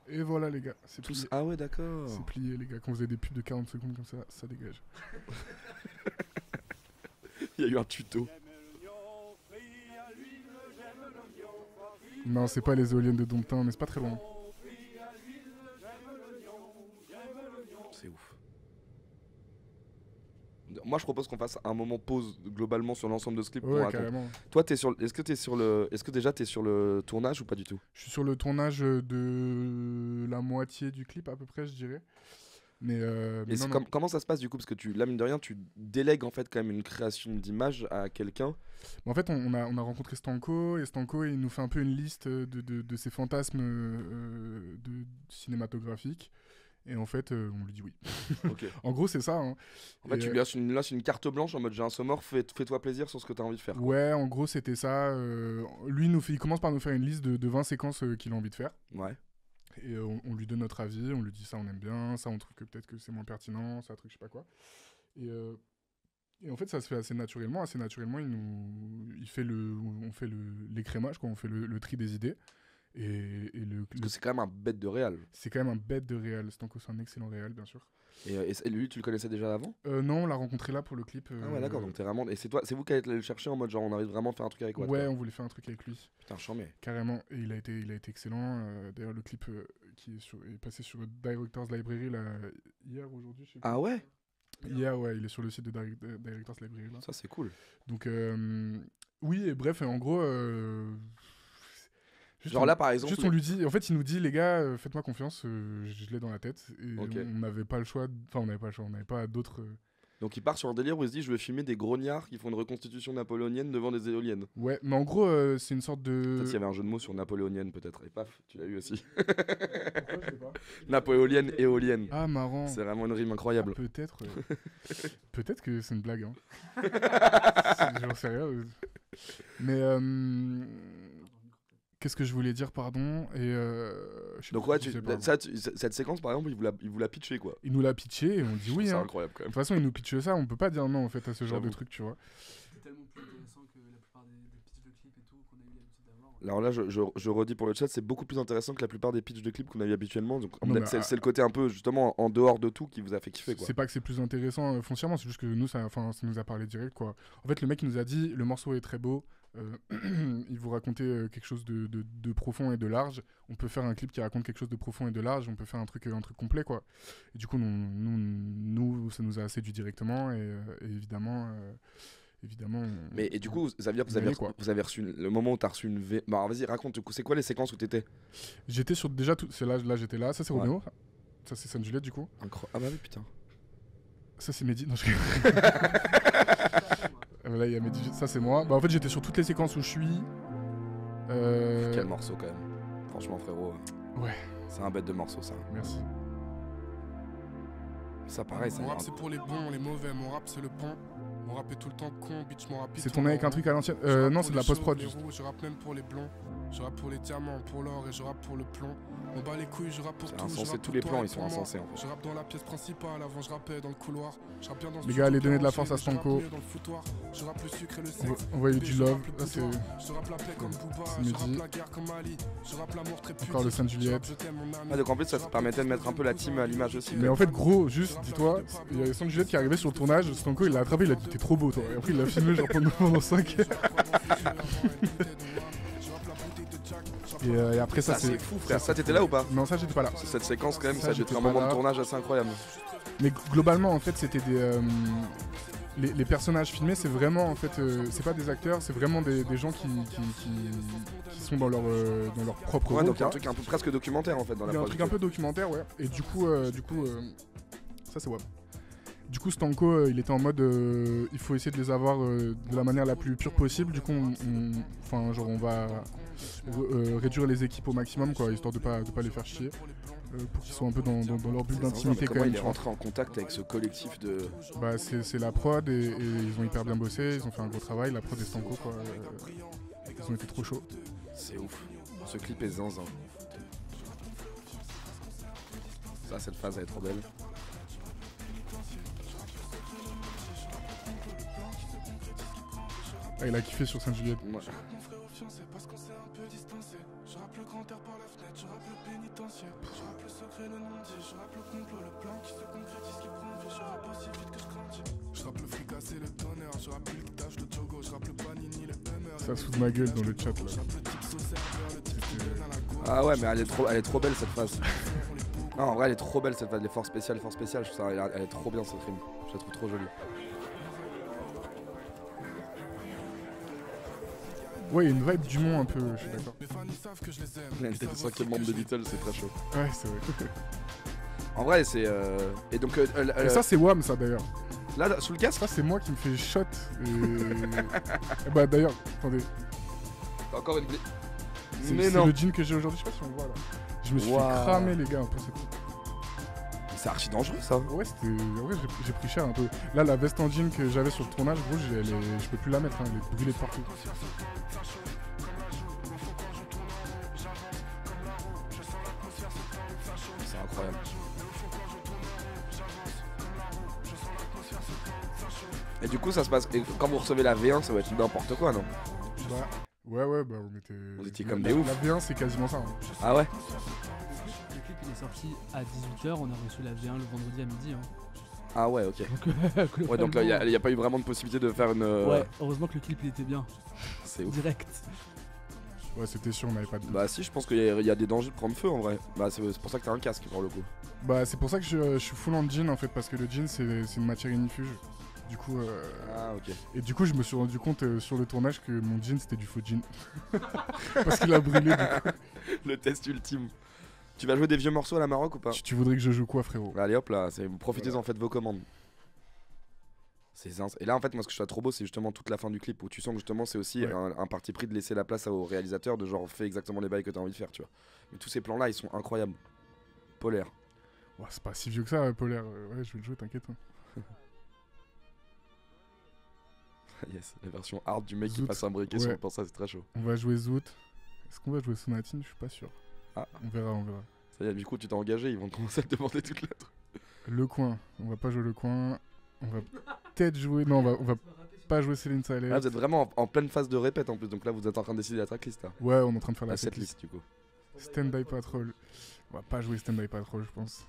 Et voilà, les gars. C'est plié. Ah ouais, d'accord. C'est plié, les gars. Quand vous avez des pubs de 40 secondes comme ça dégage. Il y a eu un tuto. Non, c'est pas les éoliennes de Domptin, mais c'est pas très loin. C'est ouf. Moi, je propose qu'on fasse un moment pause globalement sur l'ensemble de ce clip. Ouais, carrément. Toi, est-ce que déjà t'es sur le tournage ou pas du tout? Je suis sur le tournage de la moitié du clip à peu près, je dirais. Mais comment ça se passe du coup? Parce que là, mine de rien, tu délègues en fait quand même une création d'image à quelqu'un. En fait, on a rencontré Stanko, et Stanko, il nous fait un peu une liste de ses fantasmes cinématographiques. Et en fait, on lui dit oui. Okay. En gros, c'est ça. Hein. En fait, tu lui lances une carte blanche en mode j'ai un sommaire, fais-toi plaisir sur ce que tu as envie de faire. Quoi. Ouais, en gros, c'était ça. Lui, il commence par nous faire une liste de 20 séquences qu'il a envie de faire. Ouais. Et on lui donne notre avis, on lui dit ça, on aime bien, ça, on trouve que peut-être que c'est moins pertinent, ça, truc, je sais pas quoi. Et en fait, ça se fait assez naturellement. On fait l'écrémage, quoi. On fait le tri des idées. Parce que c'est quand même un bête de réal. C'est quand même un bête de réal. Stanko, c'est un excellent réal, bien sûr. Et lui, tu le connaissais déjà avant? Non, on l'a rencontré là pour le clip. Ah ouais, d'accord. Donc t'es vraiment. Et c'est vous qui allez le chercher en mode genre on a envie de vraiment faire un truc avec Watt? Ouais, on voulait faire un truc avec lui. Putain, chambé. Carrément. Et il a été excellent. D'ailleurs, le clip est passé sur Director's Library là, hier, aujourd'hui. Je sais pas. Ah ouais? Ouais, il est sur le site de Directors Library. Là. Ça, c'est cool. Donc, oui, et bref, en gros. Genre là, par exemple. Juste, on lui dit. En fait, il nous dit, les gars, faites-moi confiance, je l'ai dans la tête. Et Ok. on n'avait pas le choix. Enfin, on n'avait pas le choix, on n'avait pas d'autres. Donc il part sur un délire où il se dit je vais filmer des grognards qui font une reconstitution napoléonienne devant des éoliennes. Ouais, mais en gros, c'est une sorte de. Peut-être qu'il y avait un jeu de mots sur napoléonienne, peut-être. Et paf, tu l'as eu aussi. Pourquoi, je sais pas. Napoléonienne, éolienne. Ah, marrant. C'est vraiment une rime incroyable. Peut-être. Peut-être que c'est une blague. Hein. J'en sais rien. Mais. Qu'est-ce que je voulais dire, pardon. Et. Je sais Donc plus ouais, ce que je disais, pardon. cette séquence par exemple, il vous l'a pitché quoi. Il nous l'a pitché et on dit oui. C'est Hein. incroyable quand De même. toute façon, il nous pitche ça, on peut pas dire non en fait à ce genre de J'avoue. truc, tu vois. C'était tellement plus intéressant que la plupart des pitchs de clips et tout qu'on a eu l'habitude d'avoir. Alors là, je redis pour le chat, c'est beaucoup plus intéressant que la plupart des pitchs de clips qu'on a eu habituellement. Donc Non, mais, c'est le côté un peu justement en dehors de tout qui vous a fait kiffer quoi. C'est pas que c'est plus intéressant foncièrement, c'est juste que nous, ça nous a parlé direct quoi. En fait, le mec il nous a dit le morceau est très beau, il vous racontait quelque chose de profond et de large. On peut faire un clip qui raconte quelque chose de profond et de large, on peut faire un truc complet quoi. Et du coup, nous ça nous a séduit directement et évidemment. Mais et du coup, ça veut dire que on y allait, quoi. vous avez reçu le moment où t'as reçu une V. Bah vas-y, raconte. Du coup, c'est quoi les séquences où t'étais? J'étais sur déjà tout. C'est là j'étais là. Ça c'est Ouais. Roméo. Ça c'est Sainte-Juliette du coup. Ah bah oui putain. Ça c'est Mehdi. Non, je... Là il y a Mehdi. Ça c'est moi. Bah en fait j'étais sur toutes les séquences où je suis. Quel morceau quand même. Franchement frérot. Ouais. C'est un bête de morceau ça. Merci. Ça pareil, ça. Mon rap c'est pour les bons, les mauvais, mon rap c'est le pont. Mon rap est tout le temps con, bitch, mon rap C'est tourné avec un truc à l'ancienne. Non, c'est de la post-prod juste. Je rappe même pour les blonds. Je rappe pour les diamants, pour l'or et je rappe pour le plomb. On bat les couilles, je rappe pour C'est tout. insensé, je rappe tous pour les toi plans, et ils sont pour moi. insensés, en fait. Je rappe dans la pièce principale, avant je rappais dans le couloir. Je rappe bien dans ce Les studio gars, allez donner de la carré, force à je rappe Stanko. mieux dans le foutoir. Je rappe le sucre et le sexe. On voyait du Je love. rappe le Là c'est boudoir. Je rappe la paix comme Booba. c'est Je rappe Mehdi. la guerre comme Ali. Je rappe l'amour très pudique. Encore le Sainte-Juliette. Je t'aime, mon ami. Ah donc en plus ça te permettait de mettre un peu la team à l'image aussi. Mais en fait, gros, juste, dis-toi, il y avait Sainte-Juliette qui arrivait sur le tournage. Stanko il l'a attrapé, il a dit t'es trop beau toi. Et après il l'a filmé genre pendant 5 heures. Et après ça, Ça c'est fou frère. Ça t'étais là ou pas? Non, ça j'étais pas là. Cette séquence quand même, Ça, ça a dû j'étais être un pas moment là. de tournage assez incroyable. Mais globalement, en fait, c'était des. Les personnages filmés, c'est vraiment, en fait, c'est pas des acteurs, c'est vraiment des gens qui sont dans leur propre Ouais rôle. donc il y a un quoi. truc un peu presque documentaire en fait dans la Il y a un prod. truc un peu documentaire, ouais. Et du coup, ça c'est ouais. Du coup, Stanko, il était en mode, il faut essayer de les avoir de la manière la plus pure possible. Du coup, on va réduire les équipes au maximum, quoi, histoire de pas les faire chier, pour qu'ils soient un peu dans leur bulle d'intimité quand Comment même. il est tu vois. rentré en contact avec ce collectif de... Bah, c'est la prod et ils ont hyper bien bossé, ils ont fait un gros travail. La prod et Stanko, quoi, ils ont été trop chauds. C'est ouf. Ce clip est zinzin. Ça cette phase elle est trop belle. Ah, il a kiffé sur Sainte-Juliette. Ouais. Mon frère au fiancé parce qu'on s'est un peu distancé. Je rappe le grand air par la fenêtre, je rappe le pénitentiaire. Je rappe le secret, le non-dit, je rappe le complot, le plan qui se concrétise, qui prend vie. Je rappe aussi vite que je grandis. Je rappe le fricassé, le tonnerre, je rappe le tâche, le jogo, je rappe le panini, le hummer. Ça fout de ma gueule dans le chat là. Je rappe le tips au serveur, le type qui donne à la go. Ah ouais mais elle est trop belle cette phase. Non en vrai elle est trop belle cette phase, les forces spéciales, je trouve ça, elle est trop bien cette rime. Je la trouve trop jolie. Ouais, il y a une vibe Dumont un peu, je suis d'accord. Mes fans ils savent que je les aime. Elle était le 5ème membre de Beatles, c'est très chaud. Ouais, c'est vrai. En vrai c'est... Et donc Et ça, c'est Wham, ça d'ailleurs. là sous le casque, Ça, c'est moi qui me fais shot. Et... Et bah d'ailleurs, attendez. t'as encore une... C'est Mais c'est non. le jean que j'ai aujourd'hui, je sais pas si on le voit là. Je me suis fait Waouh. cramer les gars pour cette. C'est archi dangereux ça. Ouais, c'était. En vrai, j'ai pris cher un peu. Là, la veste en jean que j'avais sur le tournage, gros, je peux plus la mettre, hein, elle est brûlée de partout. C'est incroyable. Et du coup ça se passe... Et quand vous recevez la V1 ça va être n'importe quoi non? Bah, ouais, bah on était. Vous étiez comme la- des ouf. La V1, c'est quasiment ça. Hein. Ah ouais? Le clip il est sorti à 18h, on a reçu la V1 le vendredi à midi. Hein. Ah ouais ok. Donc, Ouais donc il y a pas eu vraiment de possibilité de faire une... Ouais, heureusement que le clip il était bien, C'est ouf. direct. Ouais, c'était sûr, on n'avait pas de. Bah si, je pense qu'il y a des dangers de prendre feu en vrai. Bah c'est pour ça que t'as un casque pour le coup. Bah, c'est pour ça que je suis full en jean en fait, parce que le jean c'est une matière ignifuge. Du coup, Ah ok. et du coup, je me suis rendu compte sur le tournage que mon jean c'était du faux jean. Parce qu'il a brûlé du coup. Le test ultime. Tu vas jouer des vieux morceaux à la Maroc ou pas? Tu voudrais que je joue quoi, frérot? Allez hop là, profitez-en, faites vos commandes. Et là en fait moi ce que je trouve trop beau c'est justement toute la fin du clip où tu sens que justement c'est aussi Ouais. un parti pris de laisser la place au réalisateur de genre fais exactement les bails que t'as envie de faire tu vois. Mais tous ces plans là ils sont incroyables. Polaire. Ouais, c'est pas si vieux que ça, Polaire. Ouais, je vais le jouer, t'inquiète. Hein. Yes, la version hard du mec qui Zoot. passe un briquet Ouais. sur le pour ça c'est très chaud. On va jouer Zoot. Est-ce qu'on va jouer Sonatine? Je suis pas sûr. Ah. On verra. Ça y est, du coup tu t'es engagé, ils vont commencer à te demander toute la truc. Le coin. On va pas jouer le coin. On va peut-être jouer. Non, on va pas jouer Céline Saleh. Là vous êtes vraiment en pleine phase de répète en plus donc là vous êtes en train de décider la tracklist là. Ouais, on est en train de faire La la setlist. setlist du coup. Stand By Patrol. On va pas jouer Stand By Patrol, je pense.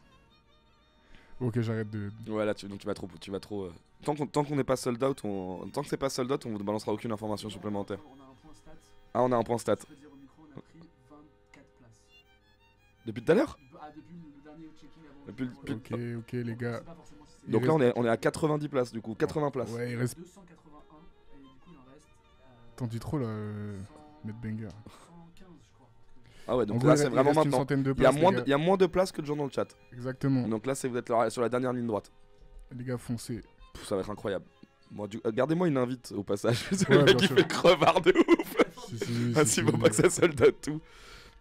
Ok, j'arrête de. Ouais là donc tu vas trop. Tant qu'on n'est pas sold out, tant que c'est pas sold out, on vous balancera aucune information supplémentaire. On a un point stat. Ah on a un point stat. Ça veut dire au micro, on a pris 24 places. Depuis tout à l'heure? Depuis le dernier checking avant. Depuis le- Ok, les gars. Donc Il là reste- on est à 90 places du coup, 80 places. Ouais, il reste. 281 et du coup il en reste. T'en dis trop là, Maître Banger. 115 je crois. Ah ouais En donc gros, là il c'est reste vraiment une maintenant. centaine de Il y a places. moins les de, gars. il y a moins de places que de gens dans le chat. Exactement. Donc là vous êtes sur la dernière ligne droite. Les gars, foncez. Pff, ça va être incroyable. Moi, gardez-moi une invite au passage. C'est Ouais, le mec bien qui sûr. fait crevard de ouf. Si, Ah si, faut pas que ça sold out tout.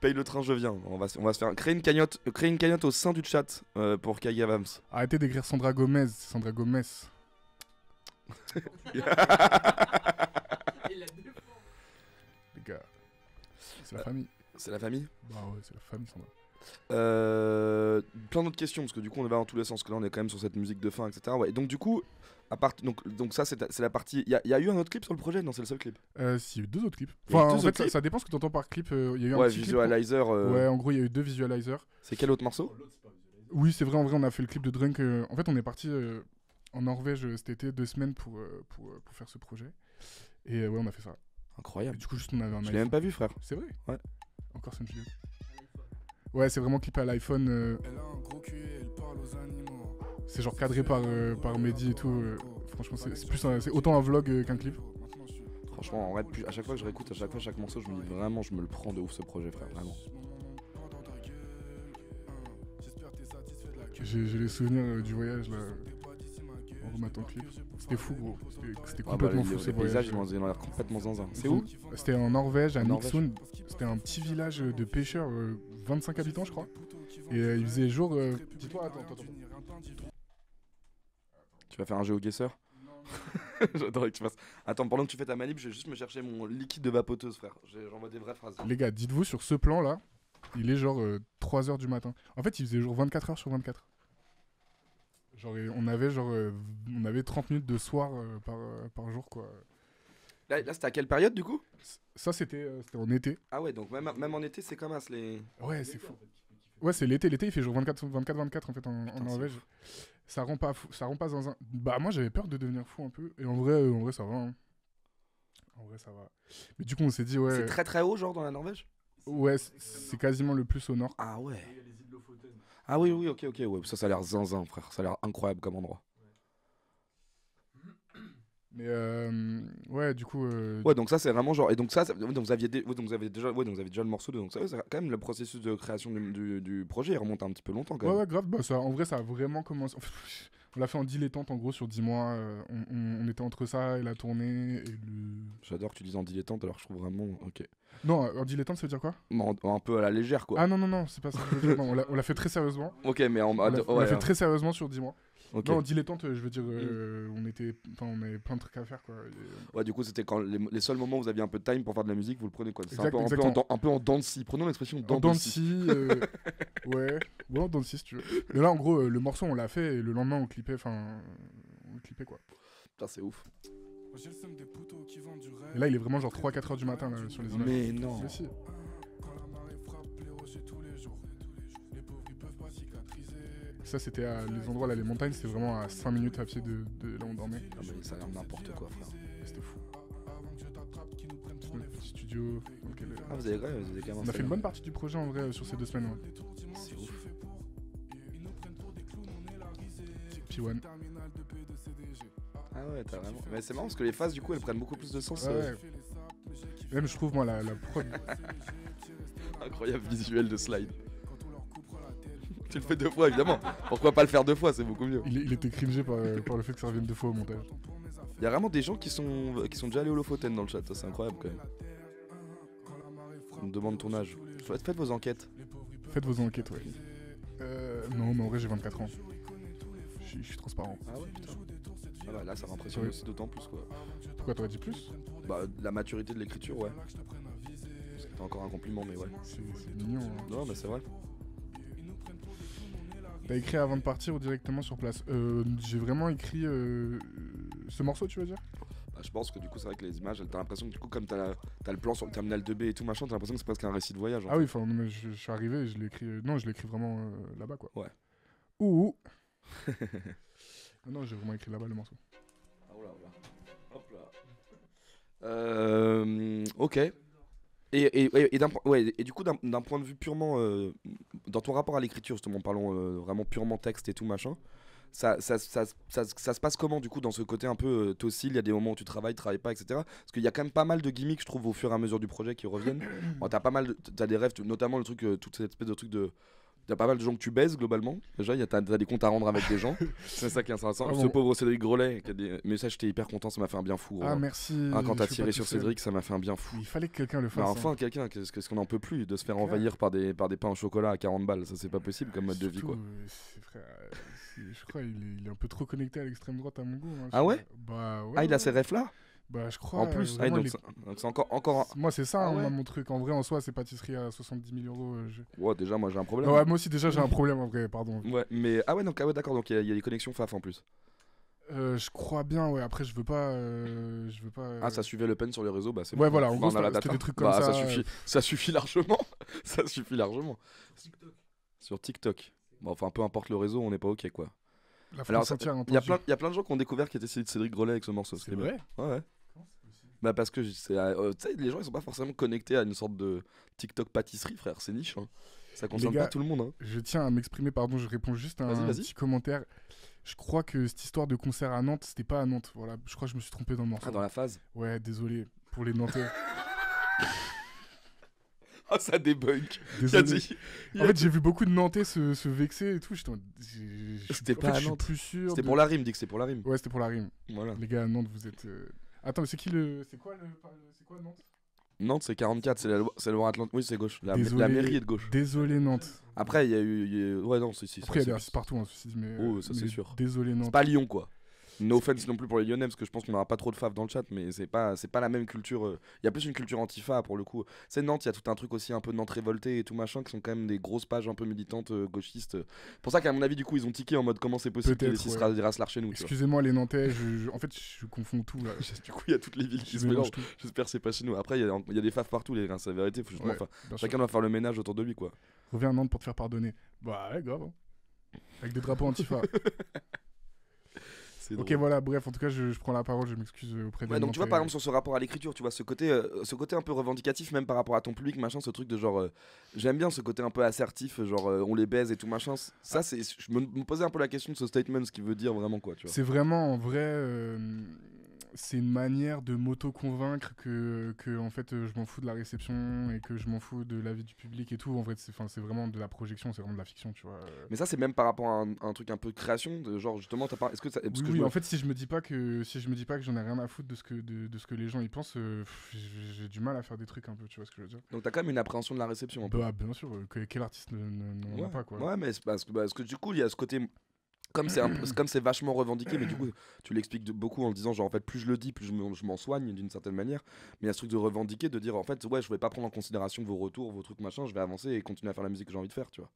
Paye le train, je viens. On va se faire créer une cagnotte au sein du chat pour Kaya Vams. Arrêtez d'écrire Sandra Gomez. C'est Sandra Gomez. Il a deux fois. Les gars. C'est la famille. C'est la famille. Bah ouais, c'est la famille, Sandra. Plein d'autres questions parce que du coup on va dans tous les sens. Parce que là on est quand même sur cette musique de fin, etc. Ouais. Et donc du coup, donc ça c'est la partie. Il y a eu un autre clip sur le projet? Non, c'est le seul clip. Si, il y a eu 2 autres clips. Il y a eu Enfin, en deux fait, autres clips ça dépend ce que t'entends par clip. Il y a eu un Ouais, petit clip. visualizer. Ouais, en gros, il y a eu 2 visualizers. C'est quel autre morceau? Oui, c'est vrai, en vrai, on a fait le clip de Drunk. En fait, on est parti en Norvège cet été, 2 semaines pour faire ce projet. Et ouais, on a fait ça. Et Incroyable. du coup, juste on avait un Je l'ai même iPhone. pas vu, frère. C'est vrai? Ouais. Encore Sun Studio. Ouais, c'est vraiment clip à l'iPhone. Elle a un gros cul et elle parle aux animaux. C'est genre cadré par Mehdi et tout. Franchement, c'est plus c'est autant un vlog qu'un clip. Franchement, en vrai, à chaque fois que je réécoute, à chaque fois chaque morceau, je me dis vraiment, je me le prends de ouf ce projet, frère. Vraiment. J'ai les souvenirs du voyage là. En remettant le clip. C'était fou, gros. C'était Ah bah, complètement fou ce les paysages, voyage. ils ont l'air complètement zinzin. C'est où? C'était en Norvège, à En Norvège. Nixund. C'était un petit village de pêcheurs, 25 habitants, je crois. Et il faisait jour. Dis-toi, attends. Tu vas faire un géoguesseur? J'adorerais que tu fasses. Attends, pendant que tu fais ta manip, je vais juste me chercher mon liquide de vapoteuse, frère. J'envoie des vraies phrases. Les gars, dites-vous sur ce plan là, il est genre 3h du matin. En fait, il faisait genre 24 heures sur 24. Genre, on avait 30 minutes de soir par jour, quoi. Là c'était à quelle période du coup? Ça, c'était en été. Ah ouais, donc même en été, c'est comme as les. Ouais, c'est fou. Ouais, c'est l'été. L'été, il fait genre 24-24 en fait en Putain, Norvège. c'est fou. Ça rend pas fou, ça rend pas zinzin. Bah, moi, j'avais peur de devenir fou un peu. Et en vrai, ça va. Hein. En vrai, ça va. Mais du coup, on s'est dit, ouais. C'est très très haut, genre dans la Norvège? Ouais, c'est quasiment le plus au nord. Ah ouais. Ah oui, ok, ouais. Ça a l'air zinzin, frère. Ça a l'air incroyable comme endroit. Mais ouais, du coup. Ouais, donc ça c'est vraiment genre. Et donc ça, donc vous aviez déjà le morceau de. Donc ça, c'est quand même le processus de création du projet, il remonte un petit peu longtemps quand Ouais, même. ouais, grave. Bah, ça, en vrai, ça a vraiment commencé. On l'a fait en dilettante, en gros, sur 10 mois. On était entre ça et la tournée. Et le... J'adore que tu dises en dilettante, alors je trouve vraiment. Ok. Non, en dilettante, ça veut dire quoi? Un peu à la légère quoi. Ah non, c'est pas ça que je veux dire. Non, on l'a fait très sérieusement. Ok, mais en On mode. l'a Ouais, fait très sérieusement sur 10 mois. ok. Non, en dilettante, je veux dire, on avait plein de trucs à faire, quoi. Ouais, du coup, c'était quand les seuls moments où vous aviez un peu de time pour faire de la musique, vous le prenez quoi. C'est Exactement. un peu en dents de scie. Prenons l'expression En dents dents de de scie. scie, ouais, en dents de scie si tu veux. Mais là, en gros, le morceau, on l'a fait et le lendemain, on clippait, quoi. Putain, c'est ouf. J'ai le seum des poteaux qui vendent du rêve. Et là, il est vraiment genre 3-4 heures du matin là, sur les images. Mais non. Mais si. Quand la marée frappe, les rochers tous les jours. Les pauvres ils peuvent pas cicatriser. Ça, c'était à les endroits là, les montagnes, c'était vraiment à 5 minutes à pied de là où on dormait. Ah, mais ça a l'air n'importe quoi, frère. C'était fou. Notre petit studio. dans lequel, Ah, vous avez quand même on a installé. fait une bonne partie du projet en vrai sur ces 2 semaines. Ouais. C'est ouf. P1. Ah ouais, t'as vraiment. Mais c'est marrant parce que les phases, du coup, elles prennent beaucoup plus de sens. Ouais. Même je trouve, moi, la prod. Incroyable visuel de slide. Tu le fais 2 fois, évidemment. Pourquoi pas le faire 2 fois, c'est beaucoup mieux. Il était cringé par le fait que ça revienne 2 fois au montage. Il y a vraiment des gens qui sont déjà allés au Lofoten dans le chat, ça c'est incroyable quand même. On me demande ton âge. Faites vos enquêtes. Faites vos enquêtes, ouais. Non, mais en vrai, j'ai 24 ans. Je suis transparent. Ah ouais, putain. Ah bah là, ça m'impressionne Ouais. aussi d'autant plus quoi. Pourquoi t'aurais dit plus? Bah, la maturité de l'écriture, ouais. C'était encore un compliment, mais ouais. C'est mignon. Hein. Non, mais c'est vrai. T'as écrit avant de partir ou directement sur place? J'ai vraiment écrit ce morceau, tu veux dire? Bah, je pense que du coup, c'est vrai que les images, t'as l'impression que du coup, comme t'as le plan sur le terminal 2B et tout machin, t'as l'impression que c'est presque un récit de voyage. En Ah fait. oui, enfin, mais je suis arrivé et je l'ai écrit. Non, je l'ai écrit vraiment là-bas, quoi. Ouais. Ouh. Non, j'ai vraiment écrit là-bas le morceau. Ah, oula, oula. Hop là. Ok. Et du coup, d'un point de vue purement. Dans ton rapport à l'écriture, justement, parlons vraiment purement texte et tout machin. Ça se passe comment du coup dans ce côté un peu t'oscilles, il y a des moments où tu travailles pas, etc. Parce qu'il y a quand même pas mal de gimmicks, je trouve, au fur et à mesure du projet qui reviennent. Bon, t'as des rêves, notamment le truc, toute cette espèce de truc de. T'as pas mal de gens que tu baises globalement. Déjà, t'as des comptes à rendre avec des gens. C'est ça qui est intéressant. Ah bon. Ce pauvre Cédric Grolet, qui a des messages, j'étais hyper content, ça m'a fait un bien fou. Ah, merci. Quand t'as je suis tiré pas sur tout seul. Cédric, ça m'a fait un bien fou. Il fallait que quelqu'un le fasse. Bah, enfin, quelqu'un, qu'est-ce qu'on en peut plus de se faire envahir par des pains au chocolat à 40 balles. Ça, c'est pas possible comme mode de vie, Surtout, quoi. frère, je crois qu'il est un peu trop connecté à l'extrême droite à mon goût. Hein, Ah ouais? Bah ouais. Ah, il a ouais. ces refs là? Bah je crois. En plus, vraiment, donc c'est encore un. Moi c'est ça, Ah hein, ouais moi, mon truc. En vrai, en soi, c'est pâtisserie à 70 000 euros. Ouais, déjà, moi j'ai un problème. Ouais, moi aussi déjà j'ai un problème en vrai, pardon. Ouais, mais ah ouais, donc ah ouais, d'accord, donc il y a des connexions FAF en plus. Je crois bien, ouais. Après, je veux pas. Ah, ça suivait Le Pen sur les réseaux, bah c'est Ouais, bon. voilà, en Bah, gros, on a la c'était data. des trucs comme Bah, ça. ça suffit largement. Ça suffit largement. Sur TikTok. Bon, enfin, peu importe le réseau, on n'est pas ok quoi. La Alors, France entière, il y a plein de gens qui ont découvert qu'il était Cédric Grolet avec ce morceau. C'est vrai. Ouais, ouais. Bah parce que tu sais, les gens ils sont pas forcément connectés à une sorte de TikTok pâtisserie, frère, c'est niche. Hein. Ça concerne gars, pas tout le monde. Hein. Je tiens à m'exprimer, pardon, je réponds juste à un Vas-y. petit commentaire. Je crois que cette histoire de concert à Nantes, c'était pas à Nantes. Voilà, je crois que je me suis trompé dans le morceau. Ah, dans la phase. Ouais, désolé pour les Nantais. Ah, ça débunk. Désolé. En fait, j'ai vu beaucoup de Nantais se vexer et tout. C'était en pas fait, à je suis Nantes. plus sûr. C'était pour la rime, dit que c'est pour la rime. Ouais, c'était pour la rime. Voilà. Les gars, à Nantes, vous êtes. Attends, mais c'est qui le. C'est quoi Nantes? Nantes, c'est 44, c'est le Loire-Atlantique. Oui, c'est gauche. La Désolé. mairie est de gauche. Désolé, Nantes. Après, il y a eu. Ouais, non, si. Après, il y a des racistes partout, hein, ceci dit, mais. Oh, ça, c'est mais sûr. Désolé, Nantes. C'est pas Lyon, quoi. No offense non plus pour les Lyonnais, parce que je pense qu'on n'aura pas trop de faf dans le chat, mais c'est pas la même culture. Il y a plus une culture antifa pour le coup. C'est Nantes, il y a tout un truc aussi un peu Nantes révolté et tout machin, qui sont quand même des grosses pages un peu militantes gauchistes. Pour ça qu'à mon avis, du coup, ils ont tiqué en mode comment c'est possible qu'il y ait Peut-être, des races chez nous. Tu vois. Excusez-moi, les Nantais, en fait, je confonds tout là. Du coup, il y a toutes les villes qui se mélangent. J'espère que c'est pas chez nous. Après, il y a des faf partout, les gars, c'est la vérité. Faut justement chacun doit faire le ménage autour de lui, quoi. Reviens à Nantes pour te faire pardonner. Bah ouais, grave. Hein. Avec des drapeaux antifa. Ok, voilà, bref, en tout cas, je prends la parole, je m'excuse auprès des ouais, donc Nantais. tu vois, par exemple, sur ce rapport à l'écriture, tu vois, ce côté un peu revendicatif, même par rapport à ton public, machin, ce truc de genre. J'aime bien ce côté un peu assertif, genre on les baise et tout machin. Ça, c'est. Je me posais un peu la question de ce statement, ce qu'il veut dire vraiment, quoi, tu vois. C'est vraiment, en vrai. C'est une manière de m'auto-convaincre que en fait je m'en fous de la réception et que je m'en fous de l'avis du public et tout. En fait, c'est vraiment de la projection, c'est vraiment de la fiction, tu vois. Mais ça, c'est même par rapport à un truc un peu de création, de genre justement, t'as pas. Est-ce que ça. Oui, en fait, si je me dis pas que j'en ai rien à foutre de ce que les gens y pensent, j'ai du mal à faire des trucs un peu, tu vois ce que je veux dire. Donc t'as quand même une appréhension de la réception. Un peu. Bah, bien sûr, quel artiste n'en a pas, quoi. Ouais, mais c'est parce que du coup, il y a ce côté. Comme c'est vachement revendiqué, mais du coup, tu l'expliques beaucoup en le disant, genre en fait, plus je le dis, plus je m'en soigne d'une certaine manière. Mais il y a ce truc de revendiquer, de dire en fait, ouais, je vais pas prendre en considération vos retours, vos trucs machin, je vais avancer et continuer à faire la musique que j'ai envie de faire, tu vois.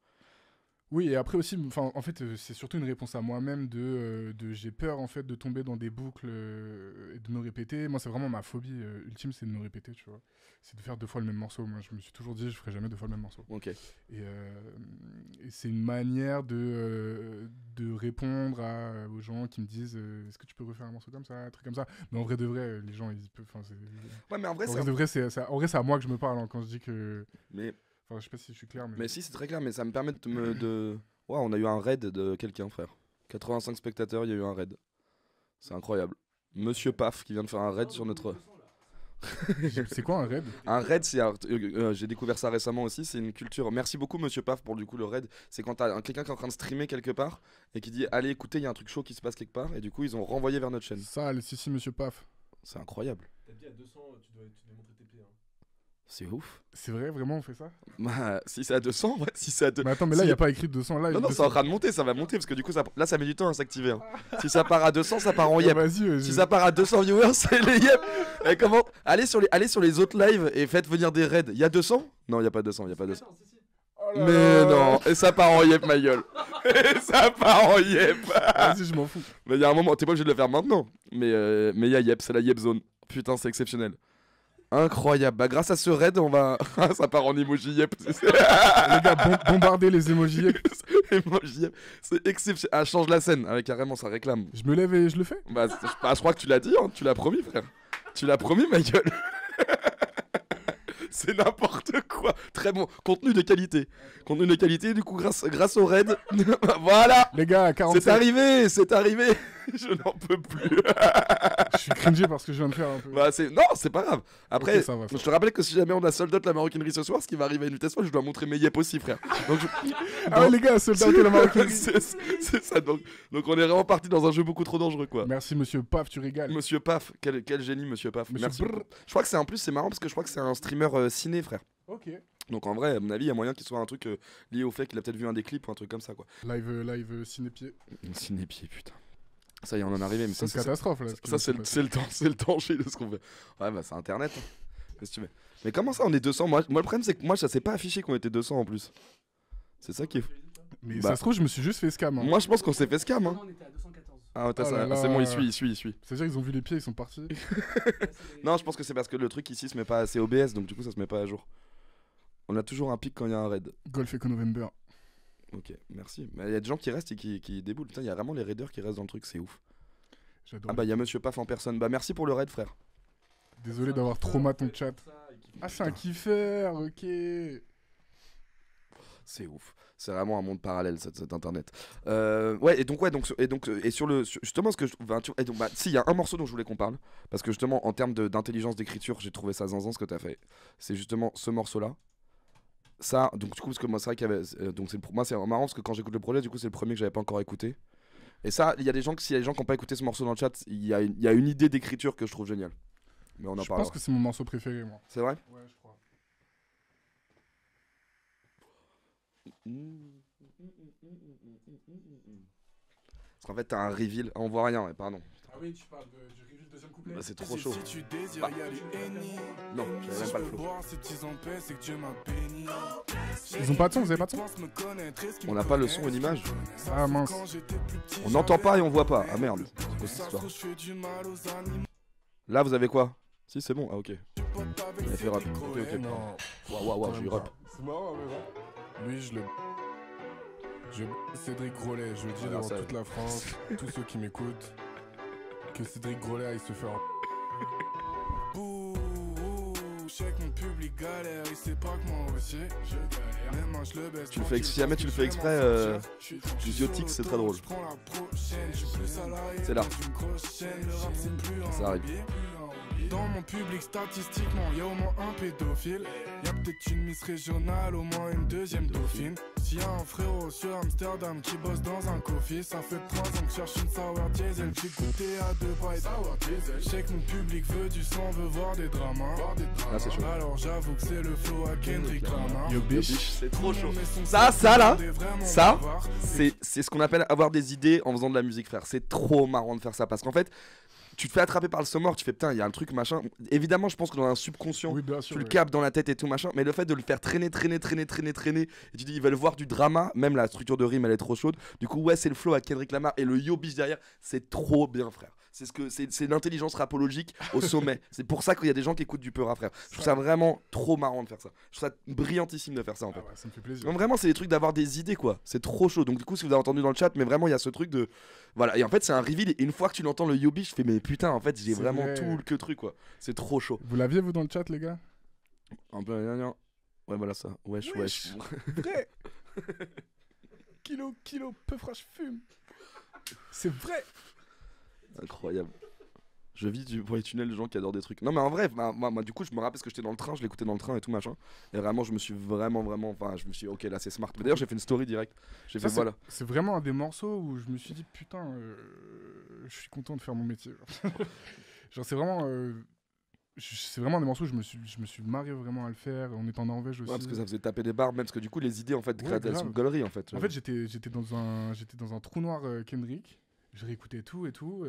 Oui, et après aussi, en fait, c'est surtout une réponse à moi-même de j'ai peur en fait de tomber dans des boucles et de me répéter. Moi, c'est vraiment ma phobie ultime, c'est de me répéter, tu vois. C'est de faire 2 fois le même morceau. Moi, je me suis toujours dit, je ferai jamais 2 fois le même morceau. Ok. Et c'est une manière de répondre aux gens qui me disent est-ce que tu peux refaire un morceau comme ça, un truc comme ça. Mais en vrai de vrai, les gens, ils peuvent. Ouais, mais en vrai, En vrai de vrai, en vrai, c'est à moi que je me parle hein, quand je dis que. Mais... Enfin, je sais pas si je suis clair, mais. Mais si, c'est très clair, mais ça me permet de... Ouais, on a eu un raid de quelqu'un, frère. 85 spectateurs, il y a eu un raid. C'est incroyable. Monsieur Paf qui vient de faire un raid sur notre... C'est quoi un raid? Un raid, c'est j'ai découvert ça récemment aussi, c'est une culture. Merci beaucoup Monsieur Paf pour du coup le raid. C'est quand t'as quelqu'un qui est en train de streamer quelque part et qui dit allez écoutez, il y a un truc chaud qui se passe quelque part et du coup ils ont renvoyé vers notre chaîne. Ça, si, monsieur Paf. C'est incroyable. T'as dit à 200, tu dois montrer tes pieds. Hein. C'est ouf. C'est vrai, vraiment, on fait ça? Bah, si c'est à 200, ouais, si c'est à 200. Mais attends, mais là, il n'y a pas écrit 200. Là, non, 200. c'est en train de monter, ça va monter parce que du coup, là, ça met du temps à s'activer. Hein. Si ça part à 200, ça part en yep. Si ça part à 200 viewers, c'est les yep. Et comment allez sur les autres lives et faites venir des raids. Il y a 200? Non, il n'y a pas 200, il y a pas 200. Oh mais non, et ça part en yep, ma gueule. Et ça part en yep. Vas-y, je m'en fous. Mais il y a un moment, t'es pas obligé de le faire maintenant. Mais il y a yep, c'est la yep zone. Putain, c'est exceptionnel. Incroyable. Bah, grâce à ce raid, on va. Ça part en emoji yep. Les gars, bombardez les emojis yep. Emoji yep. C'est exceptionnel. Ah, change la scène. Avec carrément, ça réclame. Je me lève et je le fais. Bah, je crois que tu l'as dit, hein. Tu l'as promis, frère. Tu l'as promis, ma gueule. C'est n'importe quoi. Très bon. Contenu de qualité. Contenu de qualité, du coup, grâce au raid. Voilà. Les gars, 47. C'est arrivé. Je n'en peux plus. Je suis cringé parce que je viens de faire un peu. Bah, non, c'est pas grave. Après, okay, ça va. Je te rappelle que si jamais on a sold out la maroquinerie ce soir, ce qui va arriver à une vitesse folle, je dois montrer mes yep aussi, frère. Donc, ah ouais, les gars, sold out la maroquinerie. C'est ça. Donc, on est vraiment parti dans un jeu beaucoup trop dangereux, quoi. Merci, monsieur Paf, tu régales. Monsieur Paf, quel génie, monsieur Paf. Monsieur Merci. Je crois que c'est en plus, c'est marrant parce que je crois que c'est un streamer ciné, frère. Ok. Donc en vrai, à mon avis, il y a moyen qu'il soit un truc lié au fait qu'il a peut-être vu un des clips ou un truc comme ça, quoi. Live cinépied. Cinépied, putain. Ça y est, on en est arrivé. Mais c'est une catastrophe, là. Ça, c'est le danger de ce qu'on fait. Ouais, bah c'est internet. Hein. Qu'est-ce que tu veux? Mais comment ça, on est 200? Moi, le problème, c'est que moi, ça s'est pas affiché qu'on était 200 en plus. C'est ça qui est fou. Mais ça se trouve, je me suis juste fait scam. Hein. Moi, je pense qu'on s'est fait scam. Hein. Non, on était à 214. Ah, c'est bon, il suit. C'est-à-dire qu'ils ont vu les pieds, ils sont partis. Non, je pense que c'est parce que le truc ici se met pas assez OBS, donc du coup, ça se met pas à jour. On a toujours un pic quand il y a un raid. Golf Eco November. Ok, merci. Mais il y a des gens qui restent et qui déboulent. Putain, il y a vraiment les raiders qui restent dans le truc, c'est ouf. J'adore. Ah bah, il y a Monsieur Paf en personne. Bah, merci pour le raid, frère. Désolé d'avoir trauma ton chat. Ah, c'est un kiffer, ok. C'est ouf. C'est vraiment un monde parallèle, cet internet. Ouais, et sur le. Justement, ce que s'il y a un morceau dont je voulais qu'on parle, parce que justement, en termes d'intelligence d'écriture, j'ai trouvé ça zinzin ce que t'as fait. C'est justement ce morceau-là. Ça, donc du coup, parce que moi, c'est vrai qu'il y avait. Donc, pour moi, c'est marrant parce que quand j'écoute le projet, du coup, c'est le premier que j'avais pas encore écouté. Et ça, il y a des gens, s'il y a des gens qui n'ont pas écouté ce morceau dans le chat, il y a une idée d'écriture que je trouve géniale. Mais on en parlera. Je pense que c'est mon morceau préféré, moi. C'est vrai? Ouais, je crois. Parce qu'en fait, t'as un reveal. On voit rien, pardon. Ah oui, tu parles du reveal deuxième couplet. Bah, c'est trop chaud. Si tu désires, y a du henny. Non, j'avais même pas le flow. Ils ont pas de son, vous avez pas de son? On n'a pas le son et l'image. Ah mince. On n'entend pas et on voit pas. Ah merde. C'est quoi cette histoire? Là, vous avez quoi? Si, c'est bon. Ah, ok. Il a fait rap. Ok. Waouh, j'ai eu rap. C'est marrant, mais Lui, Cédric Grolet, je le dis devant toute la France, tous ceux qui m'écoutent, que Cédric Grolet aille se faire. Bouh, je sais que mon public galère, il sait pas que moi aussi, je galère. Même moi, je le baisse. Si jamais tu le fais exprès, du Ziotix, c'est très drôle. C'est là. Ça arrive. Dans mon public, statistiquement, y'a au moins un pédophile. Y'a peut-être une Miss régionale, au moins une deuxième dauphine. S'il y a un frérot sur Amsterdam qui bosse dans un coffee, ça fait 3 ans que je cherche une sour diesel. J'ai goûté à 2 bites. Je sais que mon public veut du sang, veut voir des dramas. Là, c'est chaud. Alors j'avoue que c'est le flow à Kendrick Lamar. Yo bitch, c'est trop chaud. Ça c'est ce qu'on appelle avoir des idées en faisant de la musique, frère. C'est trop marrant de faire ça parce qu'en fait, tu te fais attraper par le son mort, tu fais putain, il y a un truc machin. Évidemment, je pense que dans un subconscient, Oui, bien sûr. tu le oui. captes dans la tête et tout machin, mais le fait de le faire traîner, et tu dis ils veulent voir du drama, même la structure de rime elle est trop chaude. Du coup, ouais, c'est le flow à Kendrick Lamar et le yo bitch derrière, c'est trop bien, frère. C'est l'intelligence rapologique au sommet. C'est pour ça qu'il y a des gens qui écoutent du Peura, frère. Je trouve ça vraiment trop marrant de faire ça. Je trouve ça brillantissime de faire ça en fait. Ah ouais, ça me fait plaisir. Non, vraiment, c'est des trucs d'avoir des idées quoi. C'est trop chaud. Donc, du coup, si vous avez entendu dans le chat, mais vraiment, il y a ce truc de. Voilà. Et en fait, c'est un reveal. Et une fois que tu l'entends, le yo bitch, je fais, mais putain, en fait, j'ai C'est vraiment vrai. tout le que truc quoi. C'est trop chaud. Vous l'aviez, vous, dans le chat, les gars? Un peu. Ouais, voilà ça. Wesh. Vrai. Kilo, peu fraîche fume. C'est vrai. Incroyable. Je vis pour les tunnels de gens qui adorent des trucs. Non mais en vrai, moi, du coup je me rappelle parce que j'étais dans le train, je l'écoutais dans le train et tout machin. Et vraiment je me suis vraiment, enfin je me suis dit ok là c'est smart. Mais d'ailleurs j'ai fait une story direct. J'ai Ça, fait voilà. C'est vraiment un des morceaux où je me suis dit putain, je suis content de faire mon métier. Genre c'est vraiment, c'est vraiment un des morceaux où je me suis marré vraiment à le faire. On est en Norvège aussi. Ouais, parce que ça faisait taper des barres, même parce que du coup les idées en fait Ouais, créatrices grave. sont gaulerie en fait. En fait, j'étais dans un trou noir Kendrick. Je réécoutais tout et tout.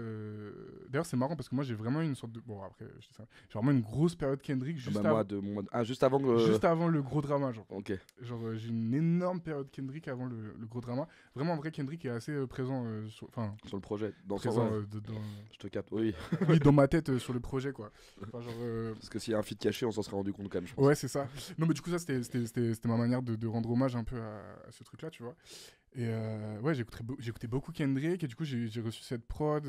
D'ailleurs, c'est marrant parce que moi, j'ai vraiment une sorte de. Bon, après, je dis ça. J'ai vraiment une grosse période Kendrick juste, Juste avant que. juste avant le gros drama. Genre, Ok. j'ai une énorme période Kendrick avant le gros drama. Vraiment, en vrai, Kendrick est assez présent. Sur le projet. Présent Je te capte. Oui. oui, dans ma tête sur le projet, quoi. Enfin, Parce que s'il y a un feat caché, on s'en serait rendu compte quand même. Je pense. ouais, c'est ça. Non, mais du coup, ça, c'était ma manière de rendre hommage un peu à ce truc-là, tu vois. Et ouais, j'écoutais beaucoup Kendrick et du coup j'ai reçu cette prod.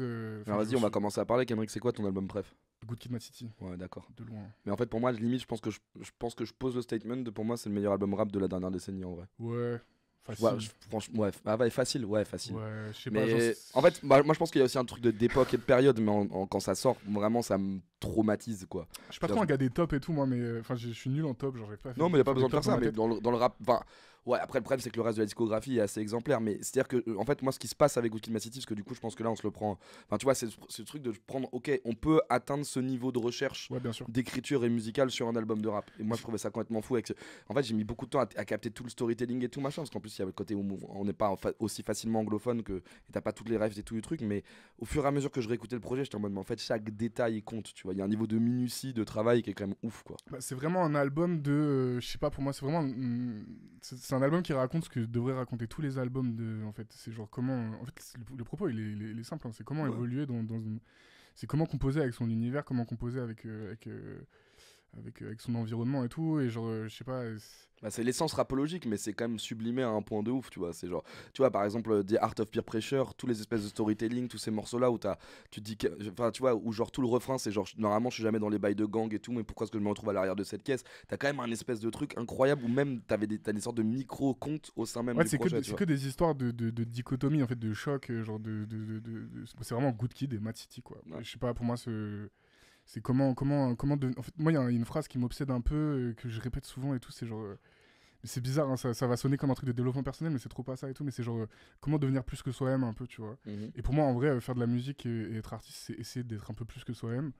Alors vas-y, on va commencer à parler. Kendrick, c'est quoi ton album préf? Good Kid, Mad City, Ouais, d'accord. de loin. Mais en fait, pour moi, limite, je pense que je pose le statement de pour moi, c'est le meilleur album rap de la dernière décennie en vrai. Ouais, facile. Ouais, franchement, ouais, ouais, facile, ouais, facile. Ouais, je sais pas. Mais en fait, moi je pense qu'il y a aussi un truc d'époque et de période, mais quand ça sort, vraiment ça me traumatise quoi. Je suis pas trop un gars des tops et tout, moi, mais enfin, je suis nul en top, genre, j'arrive pas à Non, mais il a pas faire besoin des de faire tops ça, ma mais tête. dans le rap. Enfin, ouais, après le problème c'est que le reste de la discographie est assez exemplaire, mais c'est-à-dire que en fait, moi ce qui se passe avec Good Kid, Mad City, parce que du coup, je pense que là on se le prend. Enfin, tu vois, c'est ce truc de prendre, ok, on peut atteindre ce niveau de recherche. Ouais, bien sûr. D'écriture et musicale sur un album de rap. Et moi je trouvais ça complètement fou. En fait, j'ai mis beaucoup de temps à capter tout le storytelling et tout machin, parce qu'en plus il y avait le côté où on n'est pas aussi facilement anglophone que et t'as pas toutes les rêves et tout le truc, mais au fur et à mesure que je réécoutais le projet, j'étais en mode mais en fait chaque détail compte, tu vois. Il y a un niveau de minutie de travail qui est quand même ouf quoi. Bah, c'est vraiment un album de. Je sais pas, pour moi, c'est vraiment. C'est un album qui raconte ce que devraient raconter tous les albums de. En fait, c'est genre comment. En fait, le propos, il est simple. Hein, c'est comment évoluer dans une. C'est comment composer avec son univers, comment composer avec son environnement et tout. Et genre, je sais pas. Bah, c'est l'essence rapologique, mais c'est quand même sublimé à un point de ouf, tu vois. C'est genre, tu vois, par exemple, The Art of Peer Pressure, tous les espèces de storytelling, tous ces morceaux-là où tu te dis, enfin, tu vois, où genre tout le refrain, c'est genre, normalement, je suis jamais dans les bails de gang et tout, mais pourquoi est-ce que je me retrouve à l'arrière de cette caisse? T'as quand même un espèce de truc incroyable où même t'as des sortes de micro-contes au sein même Ouais, du c'est projet. que des histoires de dichotomie, en fait, de choc, genre c'est vraiment Good Kid et Mad City, quoi. Ouais. Je sais pas, pour moi, c'est comment en fait, moi, il y a une phrase qui m'obsède un peu, que je répète souvent et tout, c'est genre. C'est bizarre, hein, ça va sonner comme un truc de développement personnel, mais c'est trop pas ça et tout. Mais c'est genre, comment devenir plus que soi-même un peu, tu vois. Et pour moi, en vrai, faire de la musique et être artiste, c'est essayer d'être un peu plus que soi-même.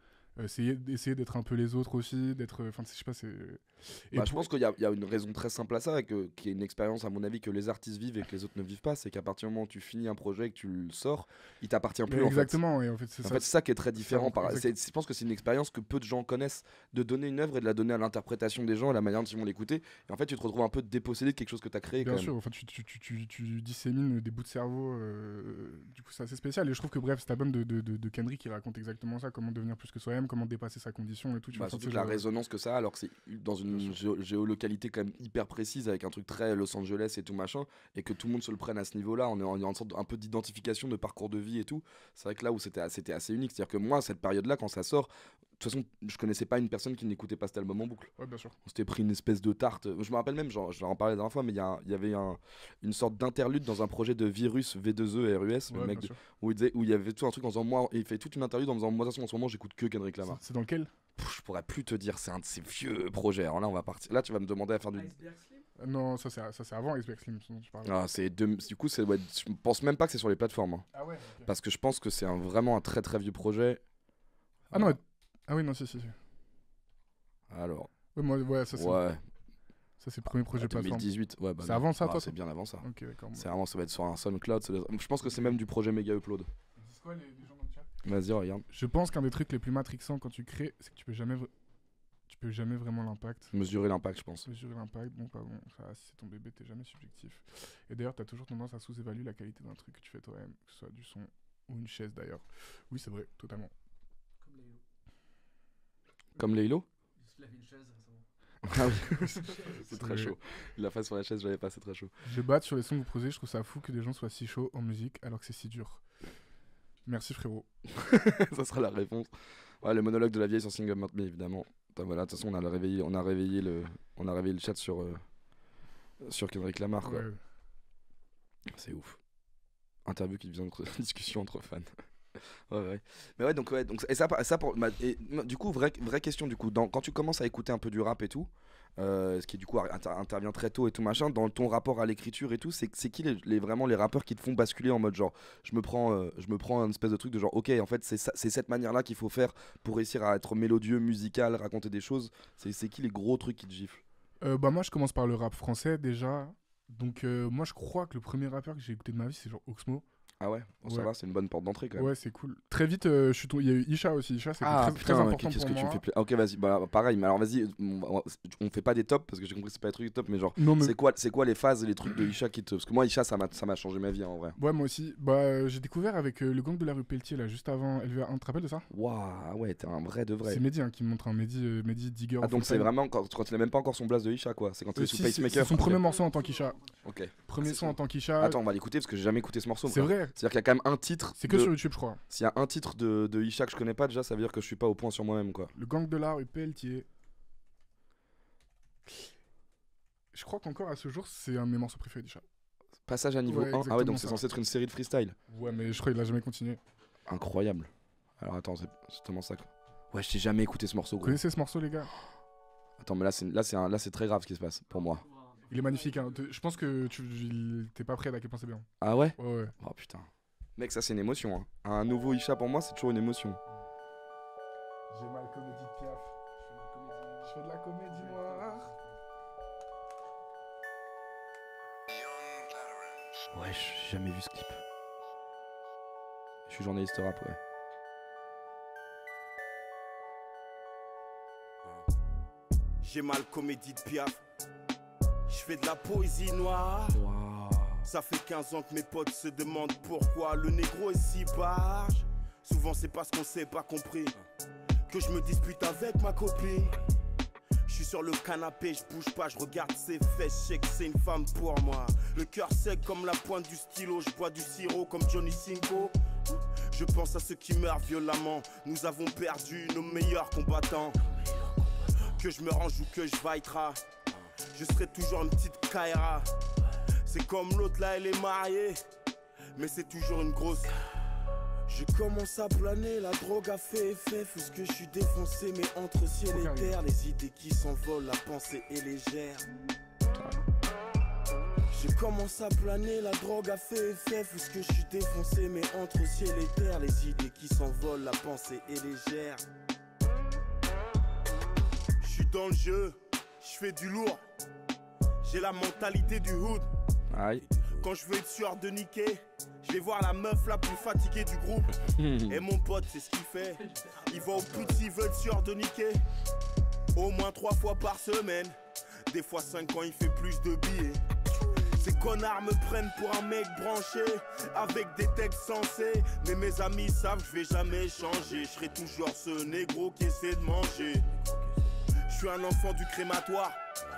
Essayer d'être un peu les autres aussi, d'être. Enfin, je sais pas, c'est. Bah, je pense qu'il y a une raison très simple à ça, qui est une expérience, à mon avis, que les artistes vivent et que les autres ne vivent pas. C'est qu'à partir du moment où tu finis un projet et que tu le sors, il t'appartient plus. Exactement, et en fait, c'est c'est ça qui est très différent. exactement. Je pense que c'est une expérience que peu de gens connaissent, de donner une œuvre et de la donner à l'interprétation des gens, à la manière dont ils vont l'écouter. Et en fait, tu te retrouves un peu dépossédé de quelque chose que tu as créé. Bien quand sûr, même. enfin, tu dissémines des bouts de cerveau, du coup c'est assez spécial. Et je trouve que bref, cet album de Kendrick qui raconte exactement ça, comment devenir plus que soi-même, comment dépasser sa condition et tout. Bah, surtout la résonance que ça a, alors que c'est dans une géolocalité quand même hyper précise, avec un truc très Los Angeles et tout machin, et que tout le monde se le prenne à ce niveau-là, on est en une sorte un peu d'identification de parcours de vie et tout. C'est vrai que là où c'était assez unique, c'est-à-dire que moi, cette période-là, quand ça sort, de toute façon, je connaissais pas une personne qui n'écoutait pas cet album en boucle. Ouais, bien sûr. On s'était pris une espèce de tarte. Je me rappelle même, genre, je leur en parlais la dernière fois, mais il y avait une sorte d'interlude dans un projet de Virus, V2E et RUS, le Ouais, mec bien sûr. où il y avait tout un truc en disant, moi, et il fait toute une interlude en disant, moi, de toute façon, en ce moment, j'écoute que Kendrick Lamar. C'est dans lequel? Je pourrais plus te dire, c'est un de ces vieux projets. Alors là, on va partir. Là, tu vas me demander à faire du. Non, ça c'est avant Iceberg Slim, dont tu parles. Ah, du coup, je pense même pas que c'est sur les plateformes. Hein, Ah ouais, ok. parce que je pense que c'est vraiment un très très vieux projet. Ah non, ah oui, non, si. Alors. Ouais, ouais, ça c'est Ouais. ça, c'est le premier projet plateforme. 2018. Ouais, bah C'est non. avant ça, Ah, toi, c'est bien avant ça. Ok, d'accord. C'est vraiment, ça va être sur un SoundCloud. Je pense que c'est même du projet Méga Upload. C'est quoi les gens dans le chat? Vas-y, regarde. Je pense qu'un des trucs les plus matrixants quand tu crées, c'est que tu peux jamais vraiment l'impact. Mesurer l'impact, je pense. Mesurer l'impact, bon, pas bon. Ça, si c'est ton bébé, t'es jamais subjectif. Et d'ailleurs, t'as toujours tendance à sous-évaluer la qualité d'un truc que tu fais toi-même, que ce soit du son ou une chaise d'ailleurs. Oui, c'est vrai, totalement. Comme les Comme Laylo. Il se lève une chaise récemment. Ah oui, c'est très chaud. Il a fait sur la chaise, je l'avais pas, c'est très chaud. Je batte sur les sons que vous posez, je trouve ça fou que des gens soient si chauds en musique alors que c'est si dur. Merci frérot. Ça sera la réponse. Ouais, le monologue de la vieille sur Single Mount Me, évidemment. Enfin, voilà, de toute façon, on a réveillé le chat sur Kendrick Lamar, quoi. Ouais. C'est ouf. Interview qui devient une discussion entre fans. Ouais. Mais ouais, donc et ça pour, du coup, vraie question, du coup, quand tu commences à écouter un peu du rap et tout, ce qui du coup intervient très tôt et tout machin, dans ton rapport à l'écriture et tout, c'est qui vraiment les rappeurs qui te font basculer en mode genre, je me prends un espèce de truc de genre, ok, en fait c'est cette manière-là qu'il faut faire pour réussir à être mélodieux, musical, raconter des choses. C'est qui les gros trucs qui te giflent? Bah moi je commence par le rap français déjà. Donc moi je crois que le premier rappeur que j'ai écouté de ma vie c'est genre Oxmo. Ah ouais, bon, ça Ouais. va, c'est une bonne porte d'entrée quand même. Ouais, c'est cool. Très vite, il y a eu Isha aussi. Isha, c'était très important qu'est-ce pour que tu me moi. fais plaisir. Ok, vas-y, bah pareil, mais alors vas-y, on fait pas des tops parce que j'ai compris que c'est pas des trucs top, mais genre, Non, mais... c'est quoi les phases et les trucs de Isha qui te. Parce que moi, Isha, ça m'a changé ma vie en vrai. Ouais, moi aussi. Bah, j'ai découvert avec le gang de la rue Pelletier, là, juste avant LVA1. Tu te rappelles de ça? Waouh, ouais, t'es un vrai de vrai. C'est Mehdi qui me montre un Mehdi Digger. Ah, donc c'est vraiment quand il a même pas encore son blast de Isha, quoi. C'est quand il est sous Pacemaker. C'est son premier morceau en tant qu'Isha. Ok. Premier son en tant qu'Isha. Attends, on va l'écouter parce que j'ai jamais écouté ce morceau. C'est vrai. C'est-à-dire qu'il y a quand même un titre. C'est que sur YouTube, je crois. S'il y a un titre de Isha que je connais pas, déjà, ça veut dire que je suis pas au point sur moi-même, quoi. Le gang de la rue Pelletier. Je crois qu'encore à ce jour, c'est un de mes morceaux préférés d'Isha. Passage à niveau Ouais, 1. Ah ouais, donc exactement c'est ça. censé être une série de freestyle. Ouais, mais je crois qu'il a jamais continué. Incroyable. Alors attends, c'est tellement ça. Ouais, je t'ai jamais écouté ce morceau, Vous gros. connaissez ce morceau, les gars? Attends, mais là c'est très grave ce qui se passe pour moi. Il est magnifique. Hein. Je pense que t'es pas prêt à quel point c'est bien. Ah ouais? Ouais. Oh putain. Mec, ça c'est une émotion. Hein. Un nouveau Isha pour moi, c'est toujours une émotion. J'ai mal comédie de Piaf. Je fais de la comédie noire. Ouais, j'ai jamais vu ce clip. Je suis journaliste rap, ouais. J'ai mal comédie de Piaf. Je fais de la poésie noire. Waouh. Ça fait 15 ans que mes potes se demandent pourquoi le négro est si barge. Souvent c'est parce qu'on s'est pas compris que je me dispute avec ma copine. Je suis sur le canapé, je bouge pas, je regarde ses fesses, je sais que c'est une femme pour moi. Le cœur sec comme la pointe du stylo, je bois du sirop comme Johnny Cinco. Je pense à ceux qui meurent violemment, nous avons perdu nos meilleurs combattants. Que je me range ou que je vaillera, je serai toujours une petite Kaira. C'est comme l'autre là, elle est mariée, mais c'est toujours une grosse. Je commence à planer, la drogue a fait effet, fût-ce que je suis défoncé, mais entre ciel et terre, les idées qui s'envolent, la pensée est légère. Je commence à planer, la drogue a fait effet, fût-ce que je suis défoncé, mais entre ciel et terre, les idées qui s'envolent, la pensée est légère. Je suis dans le jeu, je fais du lourd, j'ai la mentalité du hood. Aïe. Quand je veux être sûr de niquer, je vais voir la meuf la plus fatiguée du groupe. Et mon pote, c'est ce qu'il fait. Il va au pute s'il veut être sûr de niquer. Au moins 3 fois par semaine. Des fois 5 quand il fait plus de billets. Ces connards me prennent pour un mec branché, avec des textes sensés. Mais mes amis savent que je vais jamais changer. Je serai toujours ce négro qui essaie de manger. Je suis un enfant du crématoire.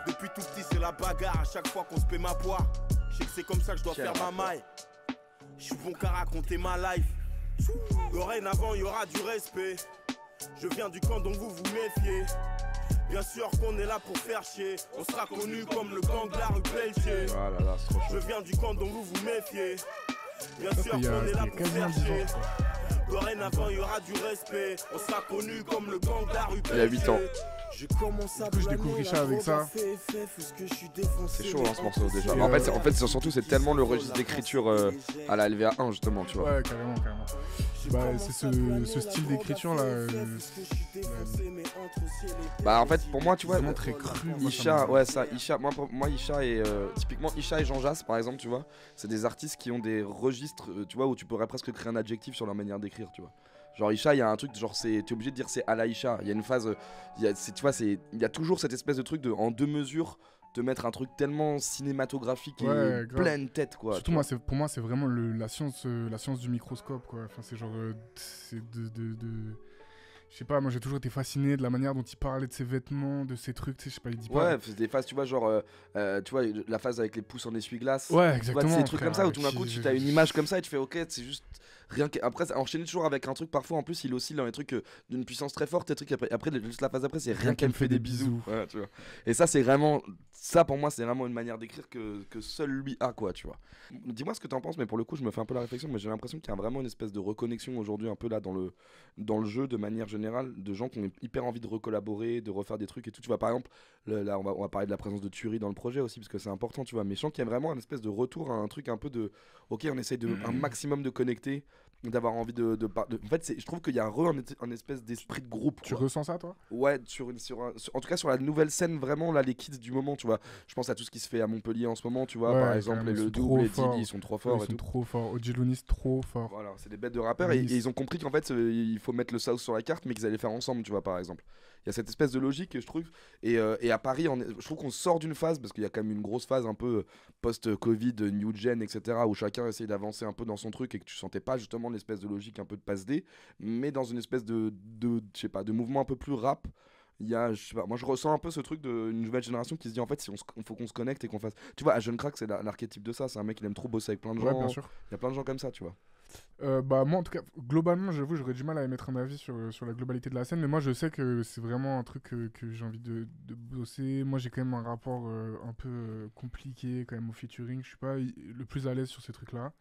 Depuis tout petit c'est la bagarre à chaque fois qu'on se paie ma poire. Je sais que c'est comme ça que je dois faire ma maille. Je suis bon qu'à raconter ma life. Dorénavant il y aura du respect. Je viens du camp donc vous vous méfiez. Bien sûr qu'on est là pour faire chier. On sera connu comme le gang de la rue Pelletier. Ah là là, c'est trop chaud. Je viens du camp donc vous vous méfiez. Bien sûr il y a- qu'on est là il y a pour quasiment faire 10 ans, chier. je crois. Dorénavant il y aura du respect. On sera connu comme le gang de la rue Pelletier. Il a 8 ans. Je commence à Du coup, je découvre Richard avec ça. C'est chaud hein, ce morceau déjà. Mais en fait surtout c'est tellement le registre d'écriture à la LVA1 justement, tu vois. Ouais, carrément. Bah, c'est ce style d'écriture là. Bah en fait pour moi tu vois, Vraiment très cru. moi, ça Isha, me- ouais ça, Isha, moi Isha et typiquement Isha et Jean Jass par exemple, tu vois, c'est des artistes qui ont des registres, tu vois, où tu pourrais presque créer un adjectif sur leur manière d'écrire, tu vois. Genre Isha, il y a un truc, genre t'es obligé de dire c'est à la Isha. Il y a une phase, tu vois, il y a toujours cette espèce de truc de en 2 mesures de mettre un truc tellement cinématographique et Ouais, grave. pleine tête quoi. Surtout, pour moi, c'est vraiment la science du microscope, quoi. Enfin, c'est genre. C'est Je sais pas, moi j'ai toujours été fasciné de la manière dont il parlait de ses vêtements, de ses trucs, tu sais, je sais pas, il dit pas. Ouais, c'est des phases, tu vois, genre, tu vois, la phase avec les pouces en essuie-glace. Ouais, Tu vois, exactement. c'est des trucs frère, comme ça où tout d'un qui- coup tu as une image comme ça et tu fais ok, c'est juste rien que. Après, ça enchaîné toujours avec un truc, parfois en plus, il oscille dans les trucs d'une puissance très forte, des trucs après juste la phase après, c'est rien qu'elle me fait des bisous. Ouais, tu vois. Et ça, c'est vraiment. Ça pour moi, c'est vraiment une manière d'écrire que seul lui a, quoi, tu vois. Dis-moi ce que t'en penses, mais pour le coup, je me fais un peu la réflexion, mais j'ai l'impression qu'il y a vraiment une espèce de reconnexion aujourd'hui, un peu là, dans le jeu de manière générale, de gens qui ont hyper envie de recollaborer, de refaire des trucs et tout. Tu vois, par exemple, là, on va parler de la présence de Thury dans le projet aussi, parce que c'est important, tu vois. Mais je sens qu'il y a vraiment une espèce de retour à un truc un peu de. Ok, on essaye un maximum de connecter, d'avoir envie en fait, je trouve qu'il y a un espèce d'esprit de groupe. Tu Quoi. ressens ça, toi? Ouais, en tout cas sur la nouvelle scène, vraiment, là, les kids du moment, tu vois. Je pense à tout ce qui se fait à Montpellier en ce moment, tu vois. Ouais, Par exemple, carrément, le ils sont double, trop les forts. Didi, ils sont trop Ouais, forts ils et sont tout. trop forts. Odjilounis, trop fort. Voilà, c'est des bêtes de rappeurs Oui, et ils ont compris qu'en fait il faut mettre le South sur la carte mais qu'ils allaient faire ensemble, tu vois, par exemple. Il y a cette espèce de logique, je trouve. Et à Paris, je trouve qu'on sort d'une phase, parce qu'il y a quand même une grosse phase un peu post-Covid, new gen, etc., où chacun essaye d'avancer un peu dans son truc et que tu sentais pas justement l'espèce de logique un peu de passe D, mais dans une espèce je sais pas, de mouvement un peu plus rap. Il y a, je sais pas, moi je ressens un peu ce truc d'une nouvelle génération qui se dit en fait, si faut qu'on se connecte et qu'on fasse. Tu vois, à Jeune Crack, c'est l'archétype de ça. C'est un mec qui aime trop bosser avec plein de Ouais, gens. bien sûr. Il y a plein de gens comme ça, tu vois. Bah moi en tout cas globalement j'avoue j'aurais du mal à émettre un avis sur la globalité de la scène, mais moi je sais que c'est vraiment un truc que j'ai envie de bosser. Moi j'ai quand même un rapport un peu compliqué quand même au featuring, je suis pas le plus à l'aise sur ces trucs là.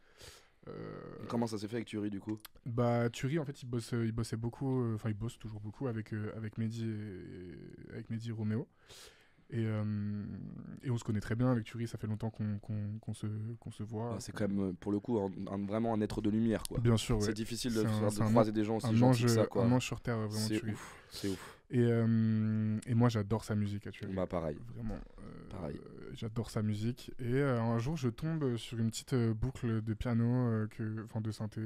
Comment ça s'est fait avec Thury du coup? Bah Thury en fait il bossait beaucoup, enfin il bosse toujours beaucoup avec Mehdi et Roméo. Et on se connaît très bien avec Thury, ça fait longtemps qu'on se voit. C'est quand même pour le coup vraiment un être de lumière quoi. Bien sûr, ouais. C'est difficile de C'est croiser des gens aussi un gentils ange, que ça quoi. un ange sur terre, vraiment C'est Thury. ouf, c'est ouf. Et moi j'adore sa musique à Thury. Bah pareil. Vraiment. Pareil. J'adore sa musique. Et un jour je tombe sur une petite boucle de piano, enfin de synthé,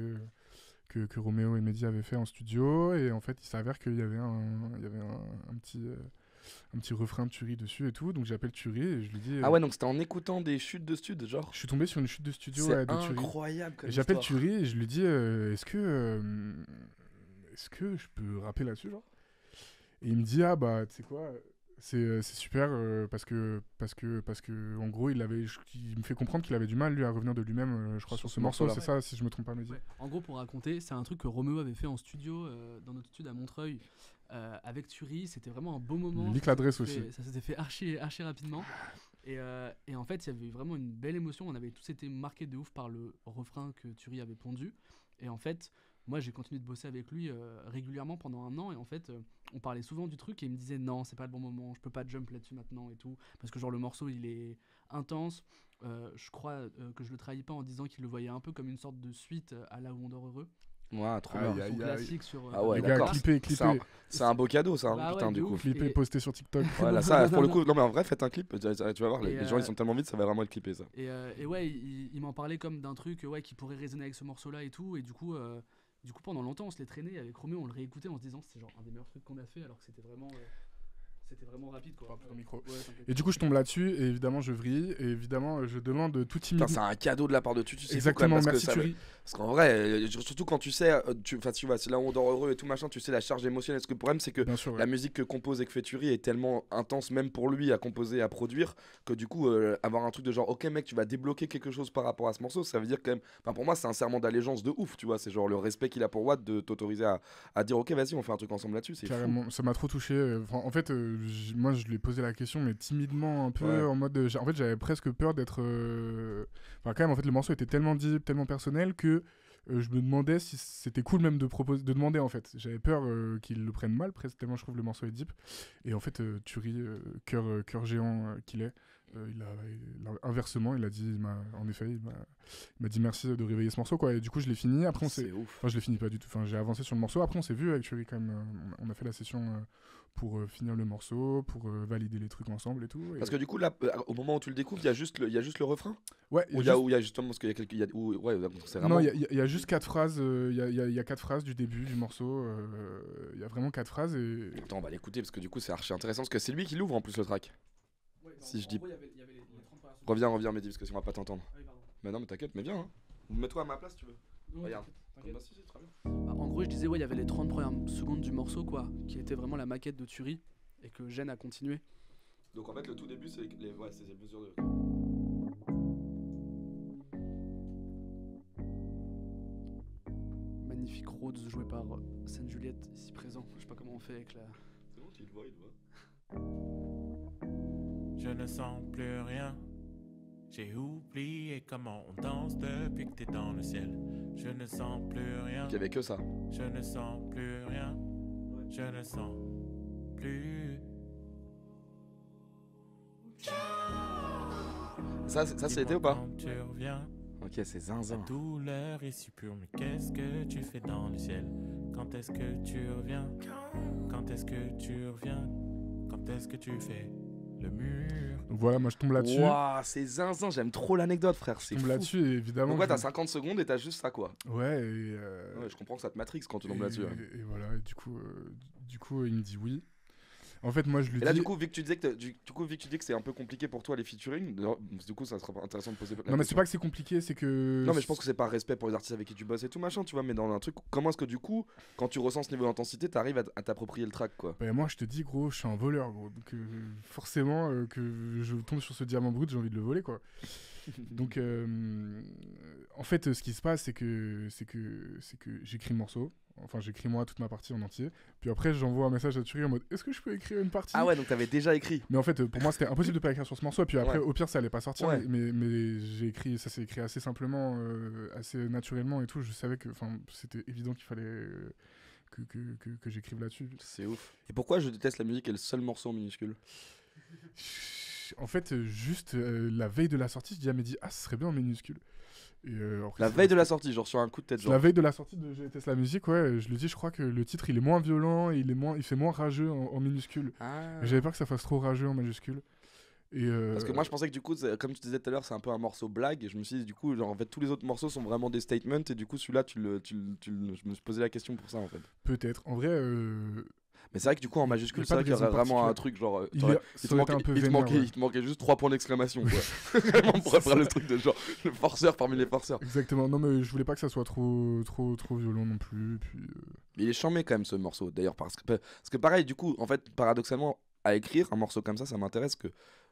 que Roméo et Mehdi avaient fait en studio. Et en fait il s'avère qu'il y avait un petit refrain de Thury dessus et tout, donc j'appelle Thury et je lui dis Ah ouais, donc c'était en écoutant des chutes de stud genre. je suis tombé sur une chute de studio C'est de Thury. incroyable comme Et j'appelle histoire. Thury et je lui dis est-ce que je peux rapper là-dessus genre. Et il me dit ah bah tu sais quoi, c'est super parce que en gros il me fait comprendre qu'il avait du mal lui à revenir de lui-même je crois sur ce morceau, c'est ça si je me trompe pas Mehdi. Ouais. En gros, pour raconter, c'est un truc que Roméo avait fait en studio dans notre studio à Montreuil avec Thury. C'était vraiment un beau moment. Nique l'adresse aussi. Ça s'était fait archi rapidement. Et en fait, il y avait vraiment une belle émotion. On avait tous été marqués de ouf par le refrain que Thury avait pondu. Et en fait, moi, j'ai continué de bosser avec lui régulièrement pendant 1 an. Et en fait, on parlait souvent du truc et il me disait non, c'est pas le bon moment, je peux pas jump là-dessus maintenant et tout. Parce que genre le morceau, il est intense. Je crois que je le trahis pas en disant qu'il le voyait un peu comme une sorte de suite à Là où on dort heureux. Ouais, trop Aïe, bien. aïe, Son aïe. classique sur. Ah ouais, Le gars d'accord. clippé. C'est un beau cadeau ça, Bah putain ouais, du de coup. ouf. Clippé, Et- posté sur TikTok. Voilà, ça pour le coup, non mais en vrai, faites un clip, tu vas voir, Et les gens ils sont tellement vite, ça va vraiment être clippé ça. Et ouais, il m'en parlait comme d'un truc ouais, qui pourrait résonner avec ce morceau-là et tout. Et du coup, pendant longtemps, on se l'est traîné avec Roméo, on le réécoutait en se disant c'est genre un des meilleurs trucs qu'on a fait alors que c'était vraiment rapide quoi. Parle dans le micro. Ouais, t'inquiète. Et du coup je tombe là-dessus et évidemment je vrille et évidemment je demande tout Putain, timidement. c'est un cadeau de la part de Tutu, c'est fou quand Exactement, même, parce merci que ça- Thury. Parce qu'en vrai, surtout quand tu sais, enfin tu vois, c'est là où on dort heureux et tout machin, tu sais la charge émotionnelle. Parce que le problème c'est que Bien sûr. Ouais. la musique que compose et que fait Thury est tellement intense même pour lui à composer, à produire, que du coup avoir un truc de genre ok mec tu vas débloquer quelque chose par rapport à ce morceau, ça veut dire quand même, enfin pour moi c'est un serment d'allégeance de ouf, tu vois, c'est genre le respect qu'il a pour Watt de t'autoriser à dire ok vas-y on fait un truc ensemble là-dessus, c'est fou. Carrément, ça m'a trop touché. Enfin, en fait, moi je lui ai posé la question, mais timidement un peu, Ouais. en mode. En fait, j'avais presque peur d'être. Enfin, quand même, en fait, le morceau était tellement deep, tellement personnel que je me demandais si c'était cool même de demander en fait. J'avais peur qu'il le prenne mal, presque tellement je trouve le morceau est deep. Et en fait, Thury, cœur géant qu'il est, Inversement, il m'a dit merci de réveiller ce morceau, quoi. Et du coup, je l'ai fini. Après, C'est ouf. Enfin, je l'ai fini pas du tout. Enfin, j'ai avancé sur le morceau. Après, on s'est vu avec Thury quand même. On a fait la session pour finir le morceau, pour valider les trucs ensemble et tout. Parce que du coup, là, au moment où tu le découvres, il y a juste le refrain. Ouais, Ou il y a justement parce qu'il y a quelques. Ouais, c'est vraiment. Non, il y a juste 4 phrases. Il y a 4 phrases du début du morceau. Il y a vraiment 4 phrases. Et... Attends, on va l'écouter parce que du coup, c'est archi intéressant parce que c'est lui qui l'ouvre en plus le track. Si je dis. Reviens, Mehdi, parce que sinon on va pas t'entendre. Mais non, mais t'inquiète, mais viens. Hein. Mets-toi à ma place, tu veux. Regarde. Bah, si, très bien. Bah, en gros, je disais, il y avait les 30 premières secondes du morceau, quoi, qui était vraiment la maquette de Thury et que Gênes a continué. Donc en fait, le tout début, c'est les mesures de. Magnifique Rhodes joué par Sainte Juliette, ici présent. Je sais pas comment on fait avec la. C'est bon, tu le vois, il le voit. Je ne sens plus rien. J'ai oublié comment on danse depuis que t'es dans le ciel. Je ne sens plus rien. Il y avait que ça. Je ne sens plus rien. Je ne sens plus. Ça c'était ou pas? Quand tu reviens, Ok, c'est zinzin. la douleur est si pure, mais qu'est-ce que tu fais dans le ciel? Quand est-ce que tu reviens? Quand est-ce que tu reviens? Quand est-ce que tu fais le mur? Donc voilà, moi je tombe là-dessus. Waouh, c'est zinzin, j'aime trop l'anecdote, frère. Je C'est tombe fou. là-dessus et évidemment. Donc ouais, t'as 50 secondes et t'as juste ça, quoi. Ouais, et. Ouais, je comprends que ça te matrix quand tu et, tombes là-dessus. hein. et voilà, et du coup, il me dit oui. En fait, moi je lui Et là, dis. du coup, vu que tu disais que c'est un peu compliqué pour toi les featuring, du coup, ça serait intéressant de poser la Non, mais c'est question. pas que c'est compliqué, c'est que. Non, mais je pense que c'est par respect pour les artistes avec qui tu bosses et tout machin, tu vois. Mais dans un truc, comment est-ce que du coup, quand tu ressens ce niveau d'intensité, t'arrives à t'approprier le track, quoi? Bah, moi je te dis, gros, je suis un voleur, gros. Donc forcément, que je tombe sur ce diamant brut, j'ai envie de le voler, quoi. Donc en fait, ce qui se passe, c'est que j'écris le morceau. Enfin, j'écris moi toute ma partie en entier. Puis après, j'envoie un message à Thury en mode est-ce que je peux écrire une partie? Ah ouais, donc t'avais déjà écrit. Mais en fait, pour moi, c'était impossible de pas écrire sur ce morceau. Puis après, Ouais. au pire, ça allait pas sortir. Ouais. Mais j'ai écrit, ça s'est écrit assez simplement, assez naturellement et tout. Je savais que, c'était évident qu'il fallait que j'écrive là-dessus. C'est ouf. Et pourquoi Je déteste la musique est le seul morceau en minuscule? En fait, juste la veille de la sortie, je dis à Mehdi, ah, ce serait bien en minuscule. Et, après, La veille de la sortie, genre sur un coup de tête, genre. La veille de la sortie de Je déteste la musique, ouais, je lui dis, je crois que le titre il est moins violent, et il fait moins rageux en minuscule. Ah. Et j'avais peur que ça fasse trop rageux en majuscule. Et Parce que moi je pensais que du coup, comme tu disais tout à l'heure, c'est un peu un morceau blague. Et je me suis dit, du coup, genre en fait, tous les autres morceaux sont vraiment des statements. Et du coup, celui-là, je me suis posé la question pour ça en fait. peut-être. En vrai, Mais c'est vrai que du coup, en majuscule, y a c'est pas vrai de qu'il y aurait raison vraiment un particulière. truc genre. il Il aurait été un peu vénère, ouais. te manquait juste 3 points d'exclamation, quoi. Vraiment pour faire le truc de genre le forceur parmi les forceurs. Exactement. Non, mais je voulais pas que ça soit trop violent non plus. Puis, Mais il est charmé quand même ce morceau d'ailleurs. Parce que pareil, du coup, en fait, paradoxalement, à écrire un morceau comme ça m'intéresse que.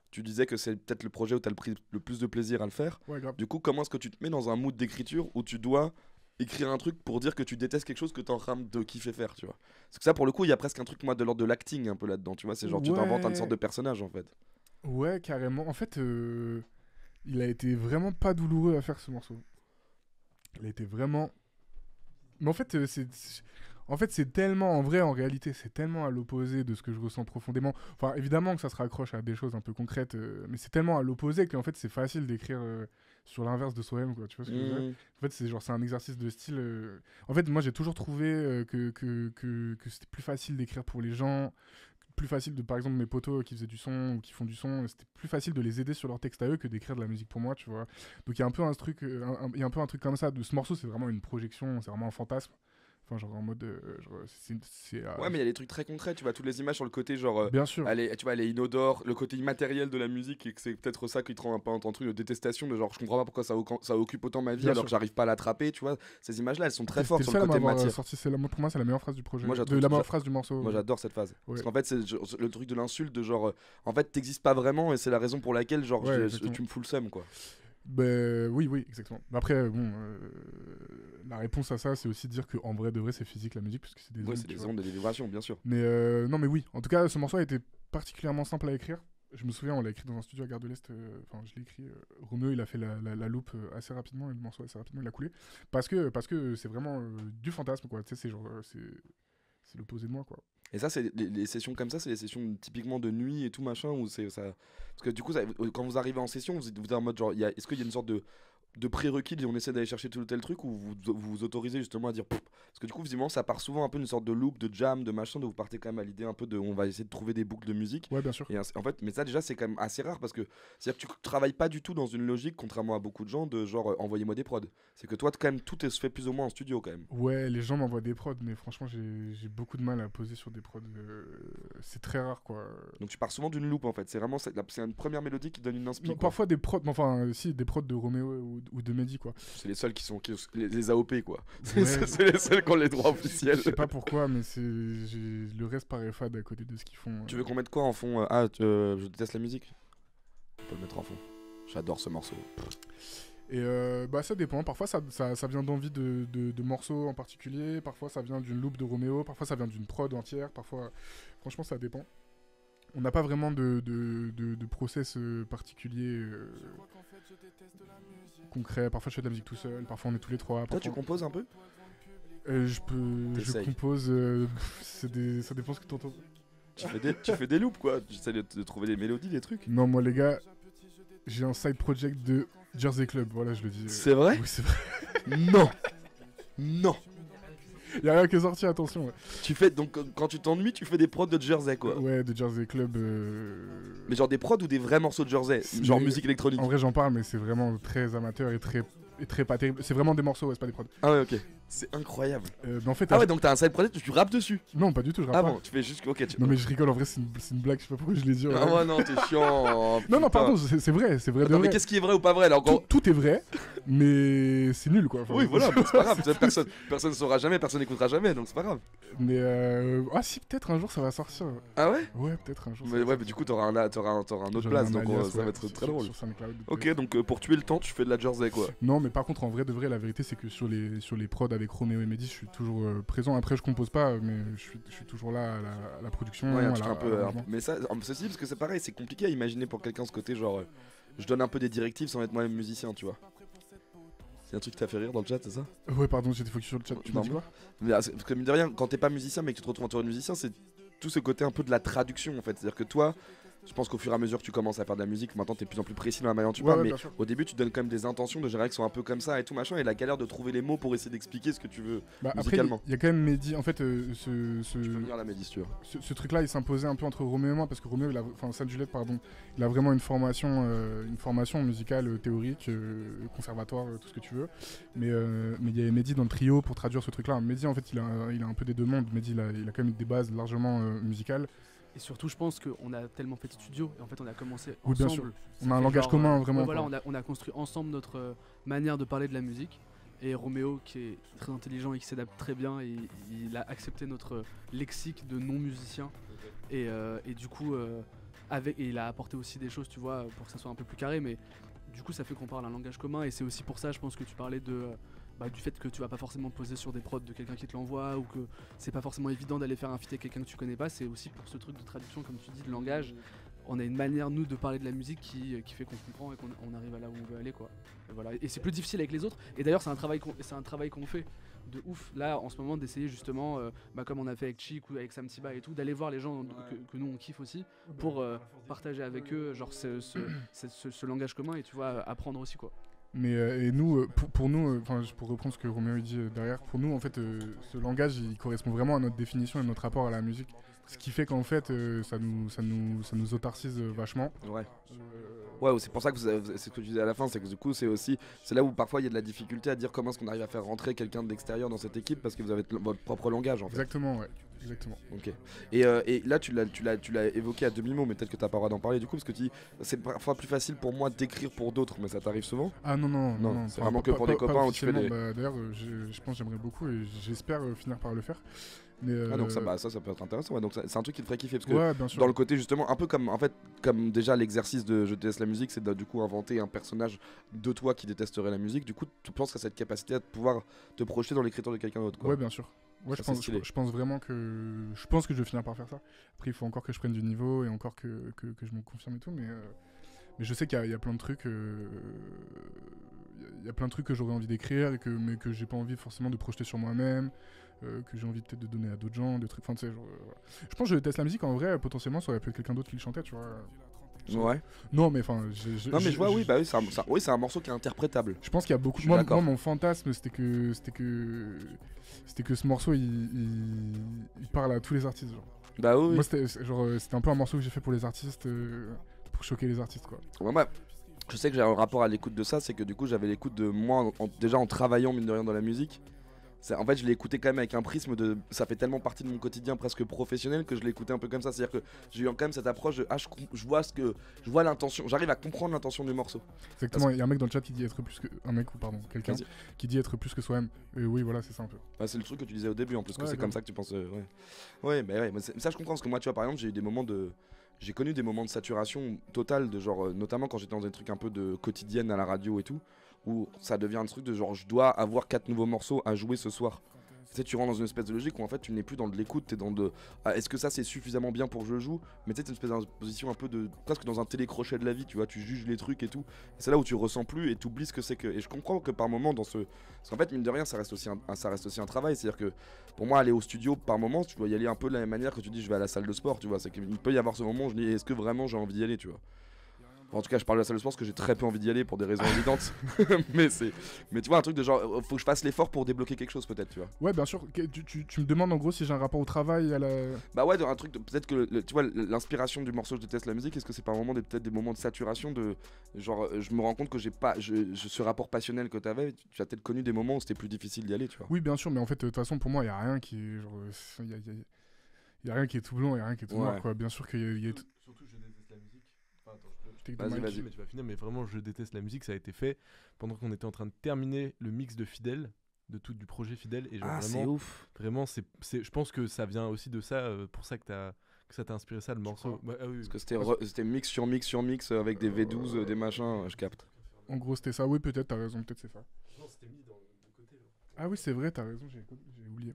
Tu disais que c'est peut-être le projet où tu as pris le plus de plaisir à le faire. ouais, grave. Du coup, comment est-ce que tu te mets dans un mood d'écriture où tu dois écrire un truc pour dire que tu détestes quelque chose que tu es en train de kiffer faire, tu vois? Parce que ça, pour le coup, il y a presque un truc, moi, de l'ordre de l'acting un peu là-dedans, tu vois? C'est genre, tu t'inventes une sorte de personnage, en fait. Ouais, carrément. En fait, il a été vraiment pas douloureux à faire ce morceau. Il a été vraiment. Mais en fait, c'est tellement, en vrai, en réalité, c'est tellement à l'opposé de ce que je ressens profondément. Enfin, évidemment que ça se raccroche à des choses un peu concrètes, mais c'est tellement à l'opposé qu'en fait, c'est facile d'écrire sur l'inverse de soi-même, quoi. Tu vois ce que je veux dire? En fait, c'est un exercice de style. En fait, moi, j'ai toujours trouvé que c'était plus facile d'écrire pour les gens. Plus facile de, par exemple, mes potos qui faisaient du son ou qui font du son, c'était plus facile de les aider sur leur texte à eux que d'écrire de la musique pour moi, tu vois. Donc il y a un peu un truc, il y a un peu un truc comme ça. De ce morceau, c'est vraiment une projection, c'est vraiment un fantasme. Enfin, genre en mode, Ouais, mais il y a des trucs très concrets, tu vois, toutes les images sur le côté, genre, bien sûr. tu vois, elle est inodore, le côté immatériel de la musique, et que c'est peut-être ça qui te rend un peu un truc de détestation, de genre, je comprends pas pourquoi ça occupe autant ma vie Bien alors sûr. que j'arrive pas à l'attraper, tu vois. Ces images-là, elles sont très fortes sur C'était le le seul à côté m'avoir matière. sorti, pour moi, c'est la meilleure phrase du projet. Moi, La j'adore- meilleure phrase du morceau. Moi j'adore cette phase. Ouais. Parce qu'en fait c'est le truc de l'insulte de genre en fait t'existes pas vraiment et c'est la raison pour laquelle genre Ouais, exactement. tu me fous le seum quoi. Ben, oui, exactement. Mais après, bon, la réponse à ça, c'est aussi de dire qu'en vrai de vrai, c'est physique la musique, parce que c'est des Ouais, ondes, c'est tu des vois. ondes et des vibrations bien sûr. Mais non, mais oui. En tout cas, ce morceau a été particulièrement simple à écrire. Je me souviens, on l'a écrit dans un studio à Gare de l'Est. Enfin, je l'ai écrit. Roméo, il a fait la loupe assez rapidement, et le morceau assez rapidement, il a coulé. Parce que c'est vraiment du fantasme, quoi. Tu sais, c'est l'opposé de moi, quoi. Et ça, c'est les sessions comme ça, c'est les sessions typiquement de nuit et tout machin, où c'est ça. Parce que du coup, quand vous arrivez en session, vous êtes en mode genre, est-ce qu'il y a une sorte de prérequis, on essaie d'aller chercher tel ou tel truc, ou vous autorisez justement à dire pff, parce que du coup visiblement ça part souvent un peu une sorte de loop, de jam, de machin, de vous partez quand même à l'idée un peu de on va essayer de trouver des boucles de musique. Ouais, bien sûr. Et en fait, mais ça déjà c'est quand même assez rare parce que c'est-à-dire que tu travailles pas du tout dans une logique, contrairement à beaucoup de gens, de genre envoyez-moi des prods. C'est que toi quand même tout se fait plus ou moins en studio quand même. Ouais, les gens m'envoient des prods, mais franchement, j'ai beaucoup de mal à poser sur des prods. C'est très rare, quoi. Donc tu pars souvent d'une loop en fait. C'est vraiment c'est une première mélodie qui donne une inspi. Non, Quoi. parfois des prods, enfin, si, des prods de Roméo ou de Mehdi, quoi. C'est les seuls qui sont les AOP quoi. Ouais. C'est les seuls qui ont les droits officiels. Je sais pas pourquoi, mais le reste paraît fade à côté de ce qu'ils font. Tu veux qu'on mette quoi en fond je déteste la musique. On peut le mettre en fond. J'adore ce morceau. Et bah ça dépend, parfois ça vient d'envie de morceaux en particulier, parfois ça vient d'une loop de Roméo, parfois ça vient d'une prod entière, parfois franchement ça dépend. On n'a pas vraiment de process particulier concret, parfois je fais de la musique tout seul, parfois on est tous les trois. Toi tu composes un peu? Je compose, ça dépend ce que t'entends. Tu fais des loops quoi, tu essaies de trouver des mélodies, des trucs. Non moi les gars, j'ai un side project de Jersey Club, voilà je le dis. C'est vrai? Oui c'est vrai. Non. Non. Y'a rien qui est sorti, attention. Ouais. Tu fais donc quand tu t'ennuies, tu fais des prods de Jersey quoi. Ouais, de Jersey Club. Mais genre des prods ou des vrais morceaux de Jersey, genre musique électronique. En vrai, j'en parle, mais c'est vraiment très amateur et très pas terrible. C'est vraiment des morceaux, ouais, c'est pas des prods. Ah ouais, ok. C'est incroyable. Mais en fait, ah ouais, donc t'as un side project où tu rappes dessus? Non, pas du tout, je rappe pas. pas. Ah bon, tu fais juste. Ok. Non, mais je rigole, en vrai, c'est une blague, je sais pas pourquoi je l'ai dit. Ah ouais, non, t'es chiant. Non, pardon, c'est vrai. Attends, mais vrai. qu'est-ce qui est vrai ou pas vrai là encore? Tout est vrai, mais c'est nul quoi. Enfin, oui, voilà, c'est pas grave. Personne saura jamais, personne n'écoutera jamais, donc c'est pas grave. Mais ah si, peut-être un jour ça va sortir. Ah ouais? Ouais, peut-être un jour. Mais ouais, mais du coup t'auras un autre place, donc ça va être très drôle. Ok, donc pour tuer le temps, tu fais de la Jersey quoi. Non, mais par contre, en vrai de vrai, la vérité c'est que sur les prods avec Roméo et Mehdi, je suis toujours présent. Après, je compose pas, mais je suis toujours là à la production. Ouais, un peu. Mais ça, ceci parce que c'est pareil, c'est compliqué à imaginer pour quelqu'un ce côté genre, je donne un peu des directives sans être moi-même musicien, tu vois. C'est un truc qui t'a fait rire dans le chat, c'est ça? Ouais, pardon, j'étais focus sur le chat. Tu m'as dit quoi? Mais parce que mine de rien, quand t'es pas musicien mais que tu te retrouves entouré de musiciens, c'est tout ce côté un peu de la traduction en fait. C'est-à-dire que toi, je pense qu'au fur et à mesure que tu commences à faire de la musique, maintenant t'es de plus en plus précis dans la manière dont tu parles, mais au début tu donnes quand même des intentions de gérer qui sont un peu comme ça et tout machin, et la galère de trouver les mots pour essayer d'expliquer ce que tu veux musicalement. Après, il y a quand même Mehdi, en fait, Je peux venir la Mehdi si tu veux. Ce truc-là, il s'imposait un peu entre Roméo et moi, parce que Roméo, Sainte Juliette, pardon, il a vraiment une formation musicale théorique, conservatoire, tout ce que tu veux. Mais il y avait Mehdi dans le trio pour traduire ce truc-là. Mehdi, en fait, il a un peu des deux mondes. Mehdi, il a quand même des bases largement musicales. Et surtout, je pense qu'on a tellement fait de studio et en fait, on a commencé ensemble. Oui, bien sûr. On a un langage commun, vraiment. Voilà, on a construit ensemble notre manière de parler de la musique. Et Roméo, qui est très intelligent et qui s'adapte très bien, il a accepté notre lexique de non-musicien. Et du coup, il a apporté aussi des choses, tu vois, pour que ça soit un peu plus carré. Mais du coup, ça fait qu'on parle un langage commun. Et c'est aussi pour ça, je pense, que tu parlais du fait que tu vas pas forcément poser sur des prods de quelqu'un qui te l'envoie, ou que c'est pas forcément évident d'aller faire un feat avec quelqu'un que tu connais pas. C'est aussi pour ce truc de traduction, comme tu dis, de langage. On a une manière, nous, de parler de la musique qui fait qu'on comprend et qu'on arrive à là où on veut aller, quoi. Et voilà. Et c'est plus difficile avec les autres. Et d'ailleurs, c'est un travail qu'on fait de ouf là en ce moment, d'essayer justement, comme on a fait avec Chic ou avec Sam Tiba et tout, d'aller voir les gens que nous on kiffe aussi, pour partager avec eux genre ce langage commun, et tu vois, apprendre aussi, quoi. Mais et nous, pour nous, pour reprendre ce que Roméo dit derrière, pour nous en fait, ce langage il correspond vraiment à notre définition et notre rapport à la musique. Ce qui fait qu'en fait, ça nous autarcise vachement. Ouais. Ouais, c'est pour ça que c'est ce que tu disais à la fin, c'est que du coup c'est là où parfois il y a de la difficulté à dire comment est-ce qu'on arrive à faire rentrer quelqu'un de l'extérieur dans cette équipe, parce que vous avez votre propre langage en fait. Exactement, ouais. Exactement. Ok. Et là tu l'as évoqué à demi-mot, mais peut-être que t'as pas le droit d'en parler du coup, parce que tu dis c'est parfois plus facile pour moi d'écrire pour d'autres, mais ça t'arrive souvent? Ah non. C'est vraiment que pour des copains où tu fais des... D'ailleurs, je pense que j'aimerais beaucoup et j'espère finir par le faire. Mais donc ça peut être intéressant, ouais. Donc c'est un truc qui te ferait kiffer, parce que bien sûr. dans le côté justement un peu comme déjà l'exercice de je déteste la musique, c'est de du coup inventer un personnage de toi qui détesterait la musique. Du coup tu penses à cette capacité à pouvoir te projeter dans l'écriture de quelqu'un d'autre, quoi. Ouais, bien sûr. Ouais, je pense vraiment que je vais finir par faire ça. Après il faut encore que je prenne du niveau et encore que je me confirme et tout, mais je sais qu'il y a plein de trucs il y a plein de trucs que j'aurais envie d'écrire mais que j'ai pas envie forcément de projeter sur moi-même. que j'ai envie peut-être de donner à d'autres gens, des trucs. Enfin, tu sais, genre. Voilà. Je pense que je déteste la musique, en vrai, potentiellement, ça aurait pu être quelqu'un d'autre qui le chantait, tu vois. Ouais. Non, mais enfin. Non, mais je vois, oui, bah oui, c'est un morceau qui est interprétable. Je pense qu'il y a beaucoup. Je suis Moi, d'accord. mon fantasme, c'était que ce morceau, il parle à tous les artistes, genre. Bah oui. Moi, c'était un peu un morceau que j'ai fait pour les artistes, pour choquer les artistes, quoi. Ouais, moi, je sais que j'ai un rapport à l'écoute de ça, c'est que du coup j'avais l'écoute de moi déjà en travaillant mine de rien dans la musique. En fait, je l'ai écouté quand même avec un prisme de. Ça fait tellement partie de mon quotidien presque professionnel que je l'ai écouté un peu comme ça. C'est-à-dire que j'ai eu quand même cette approche de. Je vois l'intention. J'arrive à comprendre l'intention du morceau. Exactement, il y a un mec dans le chat qui dit être plus que. Un mec ou pardon, quelqu'un Vas-y. qui dit être plus que soi-même. Oui, voilà, c'est ça un peu. Bah, c'est le truc que tu disais au début en plus, que Ouais, c'est comme ça que tu penses. Ouais, ouais, bah ouais, mais ça je comprends. Parce que moi, tu vois, par exemple, j'ai eu des moments de. J'ai connu des moments de saturation totale, de genre, notamment quand j'étais dans des trucs un peu de quotidienne à la radio et tout, où ça devient un truc de genre, je dois avoir 4 nouveaux morceaux à jouer ce soir. Tu sais, tu rentres dans une espèce de logique où en fait tu n'es plus dans de l'écoute, t'es dans de. Est-ce que ça c'est suffisamment bien pour que je le joue? Mais tu sais, t'es une espèce de position un peu de. Presque dans un télécrochet de la vie, tu vois, tu juges les trucs et tout. Et c'est là où tu ressens plus et tu oublies ce que c'est que. Et je comprends que par moment dans ce. Parce qu'en fait, mine de rien, ça reste aussi un travail. C'est-à-dire que pour moi, aller au studio par moment, tu dois y aller un peu de la même manière que tu dis je vais à la salle de sport, tu vois. C'est qu'il peut y avoir ce moment où je dis est-ce que vraiment j'ai envie d'y aller, tu vois. En tout cas, je parle de la salle de sport parce que j'ai très peu envie d'y aller pour des raisons évidentes. mais tu vois, un truc de genre, faut que je fasse l'effort pour débloquer quelque chose, peut-être, tu vois. Ouais, bien sûr. Tu me demandes en gros si j'ai un rapport au travail, à la. Bah ouais, un truc, peut-être que, tu vois, l'inspiration du morceau Je déteste la musique, est-ce que c'est par moment peut-être des moments de saturation de. Genre, je me rends compte que j'ai pas. Ce rapport passionnel que t'avais, tu as peut-être connu des moments où c'était plus difficile d'y aller, tu vois. Oui, bien sûr, mais en fait, de toute façon, pour moi, il y a rien qui est. Genre, y a rien qui est tout blanc, il y a rien qui est tout noir, quoi. Bien sûr qu'il y a. Surtout, je déteste la musique. Enfin, attends, Vas-y. mais tu vas finir. Mais vraiment, je déteste la musique. Ça a été fait pendant qu'on était en train de terminer le mix de Fidèle, du projet Fidèle. Et genre, Ah, c'est vraiment, ouf. vraiment, je pense que ça vient aussi de ça, pour ça que ça t'a inspiré ça, le morceau. Ouais, ah oui, Parce que c'était mix sur mix sur mix avec des V12, des machins, je capte. En gros, c'était ça. Oui, peut-être, t'as raison, peut-être c'est ça. non, c'était mis de côté. Là. Ah oui, c'est vrai, t'as raison, j'ai oublié.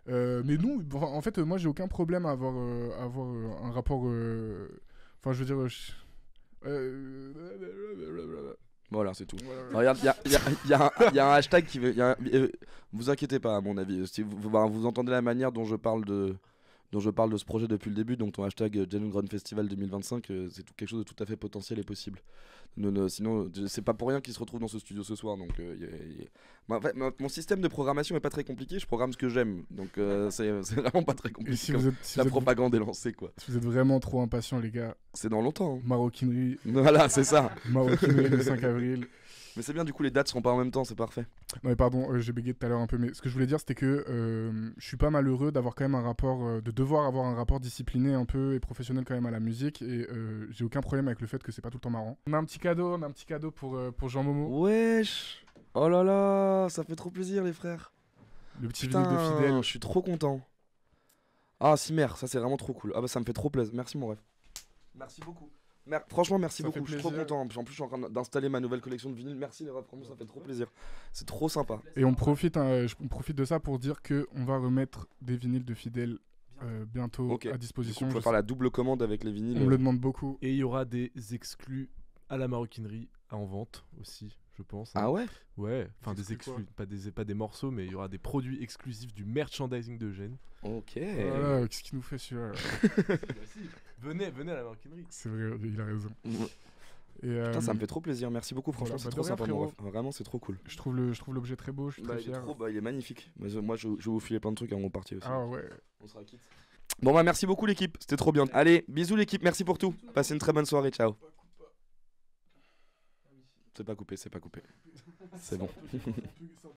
Mais non, en fait, moi, j'ai aucun problème à avoir un rapport. Enfin, je veux dire. Voilà, c'est tout. Voilà. Regarde, il y a un hashtag qui veut. Vous inquiétez pas, à mon avis. Si vous entendez la manière dont je parle de ce projet depuis le début, donc ton hashtag Gen Ground Festival 2025, c'est quelque chose de tout à fait potentiel et possible. Sinon, c'est pas pour rien qu'il se retrouve dans ce studio ce soir. Donc, en fait, mon système de programmation est pas très compliqué. Je programme ce que j'aime, donc c'est vraiment pas très compliqué. Et si quand vous êtes, la propagande est lancée, quoi. si vous êtes vraiment trop impatient, les gars, C'est dans longtemps. Hein. maroquinerie, Voilà, c'est ça. maroquinerie le 5 avril. Mais c'est bien, du coup, les dates seront pas en même temps, c'est parfait. Non mais pardon, j'ai bégayé tout à l'heure un peu, mais ce que je voulais dire c'était que je suis pas malheureux d'avoir quand même un rapport, de devoir avoir un rapport discipliné un peu et professionnel quand même à la musique, et j'ai aucun problème avec le fait que c'est pas tout le temps marrant. On a un petit cadeau pour Jean Momo, Wesh. Oh là là, ça fait trop plaisir, les frères. le petit vinyle de Putain, Fidèle. je suis trop content. Ah, Simer, ça c'est vraiment trop cool. Ah bah ça me fait trop plaisir. Merci mon ref. Merci beaucoup. Franchement, merci Ça beaucoup. fait Je suis trop plaisir. content. En plus, je suis en train d'installer ma nouvelle collection de vinyles. Merci les refs, vraiment, ça fait trop plaisir. C'est trop sympa. Et on profite de ça pour dire que on va remettre des vinyles de Fidèle bientôt Ok. à Du coup, disposition. on peut faire la double commande avec les vinyles. On me le demande beaucoup. Et il y aura des exclus à la maroquinerie en vente aussi, je pense. Ah ouais. Ouais, enfin Des des exclus exclus, pas des morceaux, mais il y aura des produits exclusifs du merchandising de Gênes. Ok. Voilà, qu'est-ce qu'il nous fait celui-là? Venez à la maroquinerie. C'est vrai, il a raison. Et, Putain, ça me fait trop plaisir. Merci beaucoup. Franchement, voilà, c'est bah, trop de rien, sympa, mon frérot. ref. Vraiment, c'est trop cool. je trouve l'objet très beau, je suis très Il est fier. il est magnifique. Moi, je vais vous filer plein de trucs à mon parti aussi. Ah ouais. On sera quitte. Bon bah merci beaucoup l'équipe, c'était trop bien. Allez, bisous l'équipe, merci pour tout. Passez une très bonne soirée, ciao. C'est pas coupé. C'est bon.